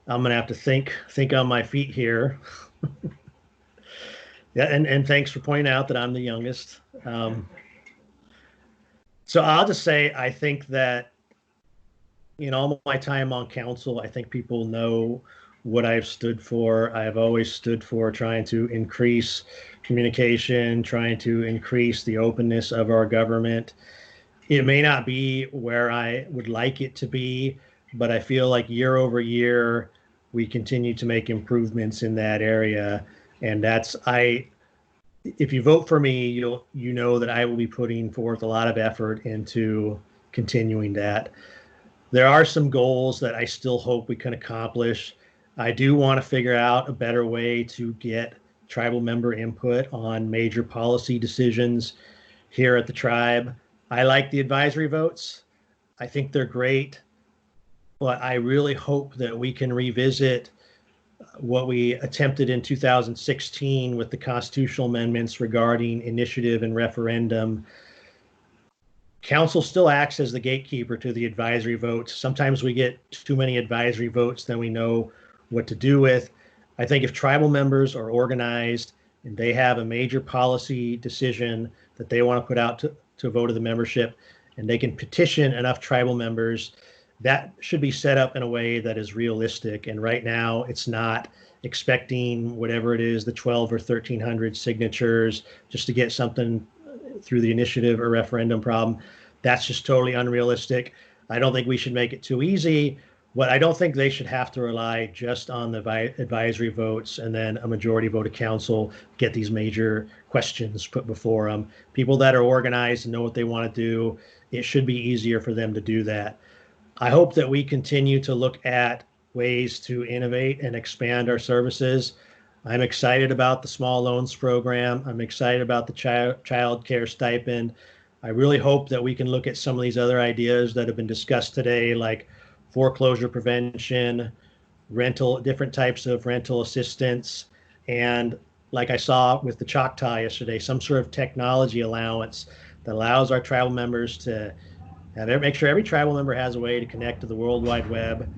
I'm going to have to think on my feet here. Yeah, and thanks for pointing out that I'm the youngest. So I'll just say, I think that in all my time on council, I think people know what I've stood for. I've always stood for trying to increase communication, trying to increase the openness of our government. It may not be where I would like it to be, but I feel like year over year, we continue to make improvements in that area. And if you vote for me, you know that I will be putting forth a lot of effort into continuing that. There are some goals that I still hope we can accomplish. I do want to figure out a better way to get tribal member input on major policy decisions here at the tribe. I like the advisory votes. I think they're great, but I really hope that we can revisit what we attempted in 2016 with the constitutional amendments regarding initiative and referendum. Council still acts as the gatekeeper to the advisory votes. Sometimes we get too many advisory votes than we know what to do with. I think if tribal members are organized and they have a major policy decision that they want to put out to a vote of the membership, and they can petition enough tribal members, that should be set up in a way that is realistic. And right now, it's not. Expecting whatever it is, the 12 or 1,300 signatures just to get something through the initiative or referendum problem. That's just totally unrealistic. I don't think we should make it too easy, but I don't think they should have to rely just on the advisory votes and then a majority vote of council get these major questions put before them. People that are organized and know what they want to do, it should be easier for them to do that. I hope that we continue to look at ways to innovate and expand our services. I'm excited about the small loans program. I'm excited about the child care stipend. I really hope that we can look at some of these other ideas that have been discussed today, like foreclosure prevention, different types of rental assistance, and like I saw with the Choctaw yesterday, some sort of technology allowance that allows our tribal members to make sure every tribal member has a way to connect to the World Wide Web.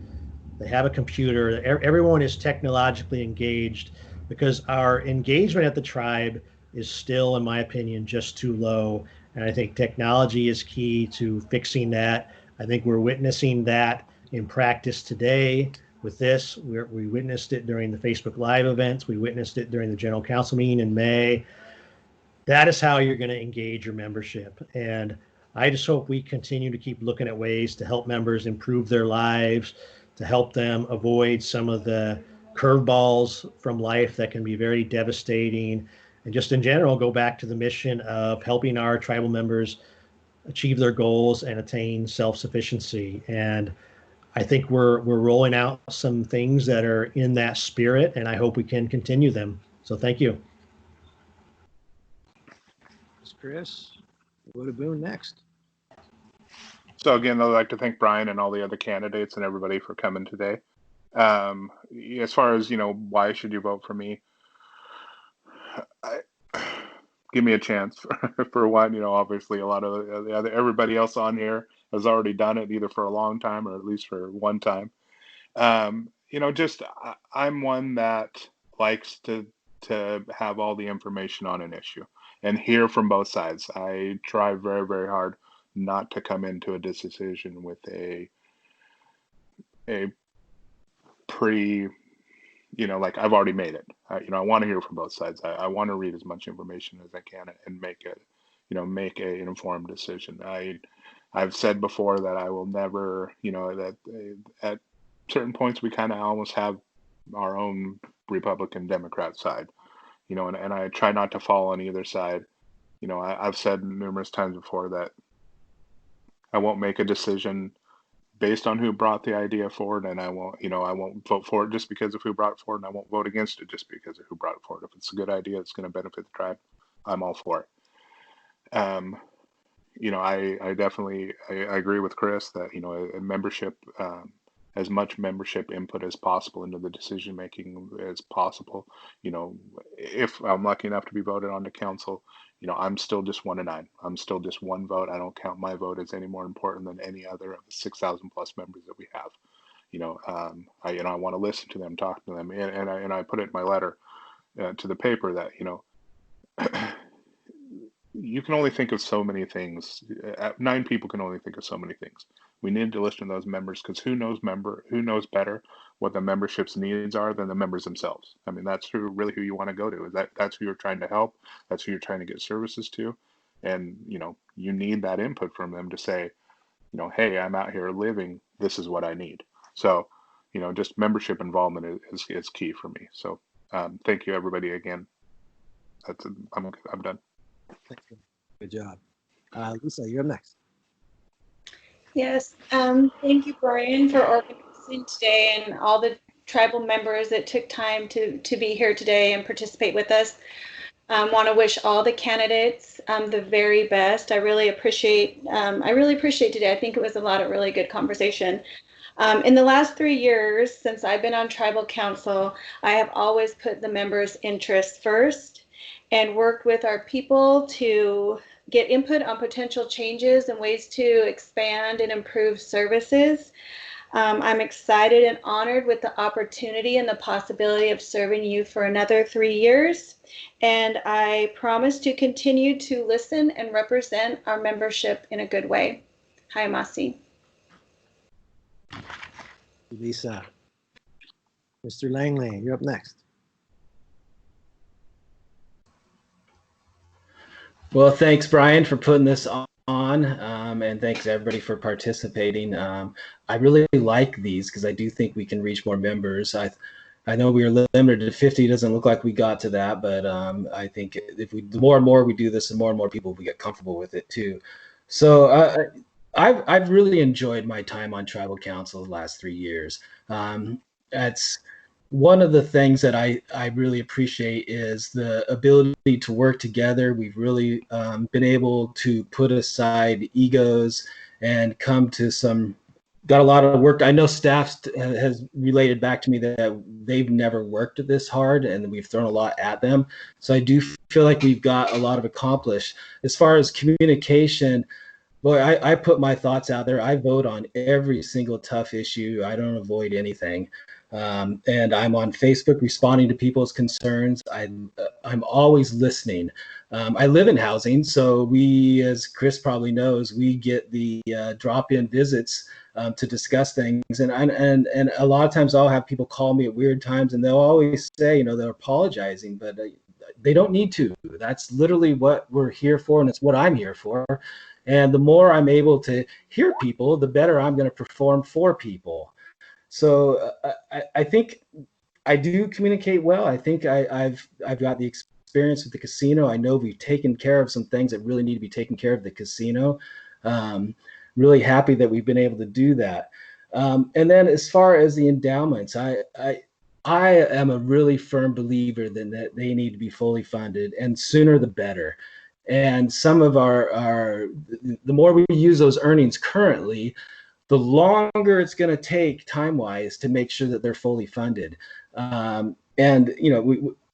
They have a computer. Everyone is technologically engaged, because our engagement at the tribe is still, in my opinion, just too low. And I think technology is key to fixing that. I think we're witnessing that in practice today with this. We witnessed it during the Facebook Live events. We witnessed it during the General Council meeting in May. That is how you're going to engage your membership. And I just hope we continue to keep looking at ways to help members improve their lives, to help them avoid some of the curveballs from life that can be very devastating, and just in general go back to the mission of helping our tribal members achieve their goals and attain self-sufficiency. And I think we're rolling out some things that are in that spirit, and I hope we can continue them. So thank you. Chris, we'll go to Boone next. So again, I'd like to thank Brian and all the other candidates and everybody for coming today. As far as, why should you vote for me? Give me a chance for one. Obviously a lot of everybody else on here has already done it, either for a long time or at least for one time. I'm one that likes to have all the information on an issue and hear from both sides. I try very, very hard not to come into a decision with a pre, like I've already made it. I want to hear from both sides. I want to read as much information as I can and make an informed decision. I've said before that I will never, that at certain points we kind of almost have our own Republican Democrat side, and I try not to fall on either side. I've said numerous times before that I won't make a decision based on who brought the idea forward, and I won't vote for it just because of who brought it forward, and I won't vote against it just because of who brought it forward. If it's a good idea, it's going to benefit the tribe, I'm all for it. I definitely agree with Chris that a membership, as much membership input as possible into the decision making as possible. If I'm lucky enough to be voted onto council, I'm still just 1 of 9. I'm still just one vote. I don't count my vote as any more important than any other of the 6,000 plus members that we have. I want to listen to them, talk to them, and I put it in my letter to the paper that you can only think of so many things. 9 people can only think of so many things. We need to listen to those members, because who knows better what the membership's needs are than the members themselves. I mean, that's really who you want to go to. That's who you're trying to help. That's who you're trying to get services to. And, you need that input from them to say, hey, I'm out here living. This is what I need. So, just membership involvement is key for me. So thank you, everybody, again. I'm done. Thank you. Good job. Lisa, you're up next. Yes. Thank you, Brian, for organizing today and all the tribal members that took time to be here today and participate with us. Want to wish all the candidates the very best. I really appreciate today. I think it was a lot of really good conversation. In the last 3 years, since I've been on tribal council, I have always put the members' interests first and worked with our people to get input on potential changes and ways to expand and improve services. I'm excited and honored with the opportunity and the possibility of serving you for another 3 years. And I promise to continue to listen and represent our membership in a good way. Hi, Masi. Lisa. Mr. Langley, you're up next. Well, thanks, Brian, for putting this on, and thanks everybody for participating. I really like these because I do think we can reach more members. I know we were limited to 50. It doesn't look like we got to that, but I think if the more and more we do this, the more and more people we get comfortable with it too. So I've really enjoyed my time on tribal council the last 3 years. That's one of the things that I really appreciate is the ability to work together. We've really been able to put aside egos and come to got a lot of work. I know staff has related back to me that they've never worked this hard and we've thrown a lot at them. So I do feel like we've got a lot of accomplished. As far as communication, boy, I put my thoughts out there. I vote on every single tough issue. I don't avoid anything. And I'm on Facebook responding to people's concerns. I'm always listening. I live in housing, so we, as Chris probably knows, we get the drop-in visits to discuss things. And a lot of times I'll have people call me at weird times, and they'll always say, they're apologizing, but they don't need to. That's literally what we're here for, and it's what I'm here for. And the more I'm able to hear people, the better I'm going to perform for people. So I think I do communicate well. I think I've got the experience with the casino. I know we've taken care of some things that really need to be taken care of the casino. Really happy that we've been able to do that. And then as far as the endowments, I am a really firm believer that they need to be fully funded, and sooner the better. And some of the more we use those earnings currently, the longer it's going to take time-wise to make sure that they're fully funded. And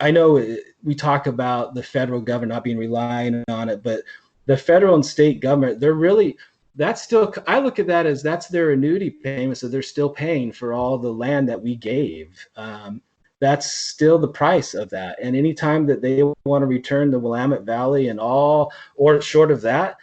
I know we talk about the federal government not being reliant on it, but the federal and state government, I look at that as that's their annuity payment, so they're still paying for all the land that we gave. That's still the price of that. And anytime that they want to return the Willamette Valley and all, or short of that,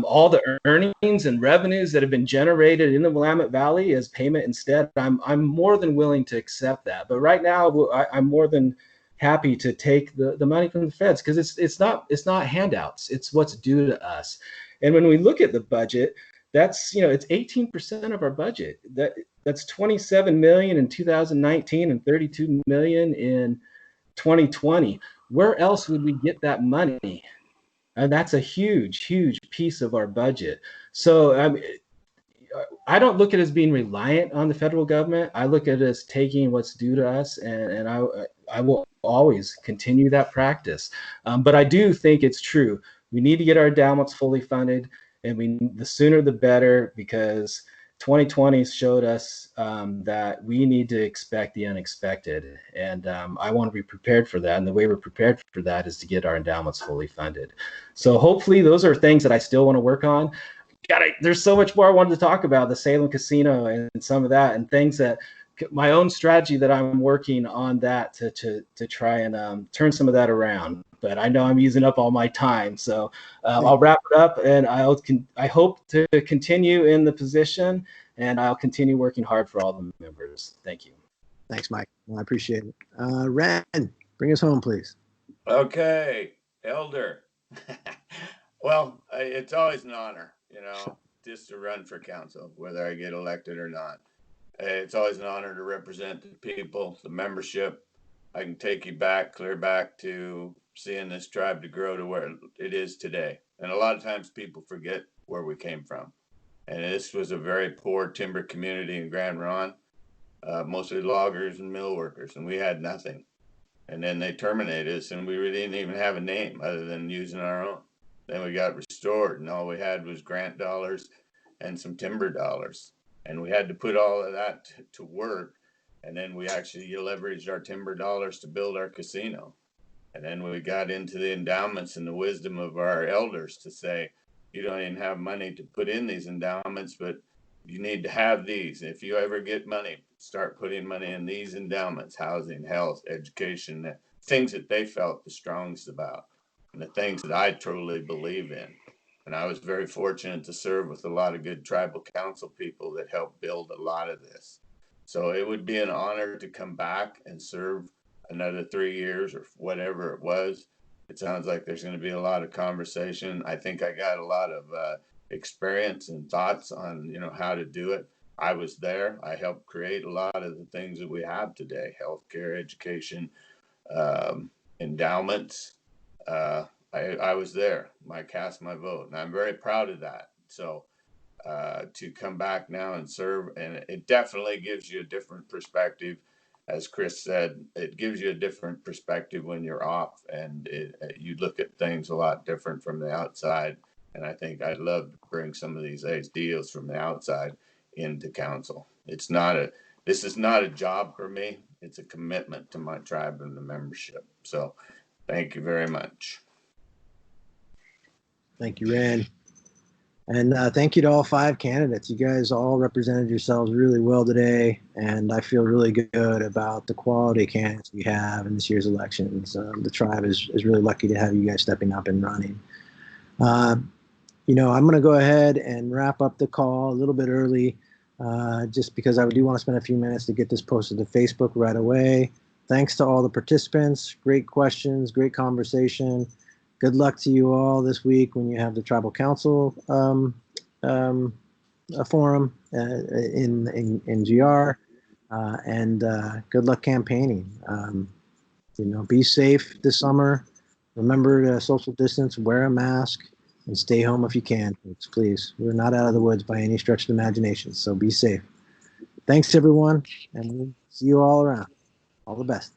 all the earnings and revenues that have been generated in the Willamette Valley as payment instead, I'm more than willing to accept that. But right now, I'm more than happy to take the money from the feds because it's not handouts. It's what's due to us. And when we look at the budget, that's it's 18% of our budget. That's 27 million in 2019 and 32 million in 2020. Where else would we get that money? And that's a huge, huge piece of our budget. So I don't look at it as being reliant on the federal government. I look at it as taking what's due to us, and I will always continue that practice. But I do think it's true. We need to get our endowments fully funded, and the sooner the better, because 2020 showed us that we need to expect the unexpected, and I want to be prepared for that. And the way we're prepared for that is to get our endowments fully funded. So hopefully those are things that I still want to work on. There's so much more I wanted to talk about, the Salem Casino and some of that, and things that my own strategy that I'm working on that to try and turn some of that around. But I know I'm using up all my time, so I'll wrap it up, and I hope to continue in the position, and I'll continue working hard for all the members. Thank you. Thanks, Mike. I appreciate it. Ren, bring us home, please. Okay, Elder. Well, it's always an honor, just to run for council, whether I get elected or not. It's always an honor to represent the people, the membership. I can take you clear back to seeing this tribe to grow to where it is today. And a lot of times people forget where we came from. And this was a very poor timber community in Grand Ronde. mostly loggers and mill workers, and we had nothing. And then they terminated us, and we really didn't even have a name other than using our own. Then we got restored, and all we had was grant dollars and some timber dollars. And we had to put all of that to work. And then we actually leveraged our timber dollars to build our casino. And then we got into the endowments and the wisdom of our elders to say, you don't even have money to put in these endowments, but you need to have these. If you ever get money, start putting money in these endowments: housing, health, education, the things that they felt the strongest about, and the things that I truly believe in. And I was very fortunate to serve with a lot of good tribal council people that helped build a lot of this. So it would be an honor to come back and serve another 3 years or whatever it was. It sounds like there's going to be a lot of conversation. I think I got a lot of experience and thoughts on, how to do it. I was there. I helped create a lot of the things that we have today: healthcare, education, endowments. I was there. I cast my vote, and I'm very proud of that. So to come back now and serve, and it definitely gives you a different perspective. As Chris said, it gives you a different perspective when you're off, and you look at things a lot different from the outside. And I think I'd love to bring some of these deals from the outside into council. This is not a job for me. It's a commitment to my tribe and the membership. So thank you very much. Thank you, Rand. And thank you to all 5 candidates. You guys all represented yourselves really well today, and I feel really good about the quality candidates we have in this year's elections. The tribe is really lucky to have you guys stepping up and running. I'm going to go ahead and wrap up the call a little bit early, just because I do want to spend a few minutes to get this posted to Facebook right away. Thanks to all the participants. Great questions, great conversation. Good luck to you all this week when you have the Tribal Council forum in GR, and good luck campaigning. Be safe this summer. Remember to social distance, wear a mask, and stay home if you can, folks, please. We're not out of the woods by any stretch of the imagination, so be safe. Thanks, everyone, and we'll see you all around. All the best.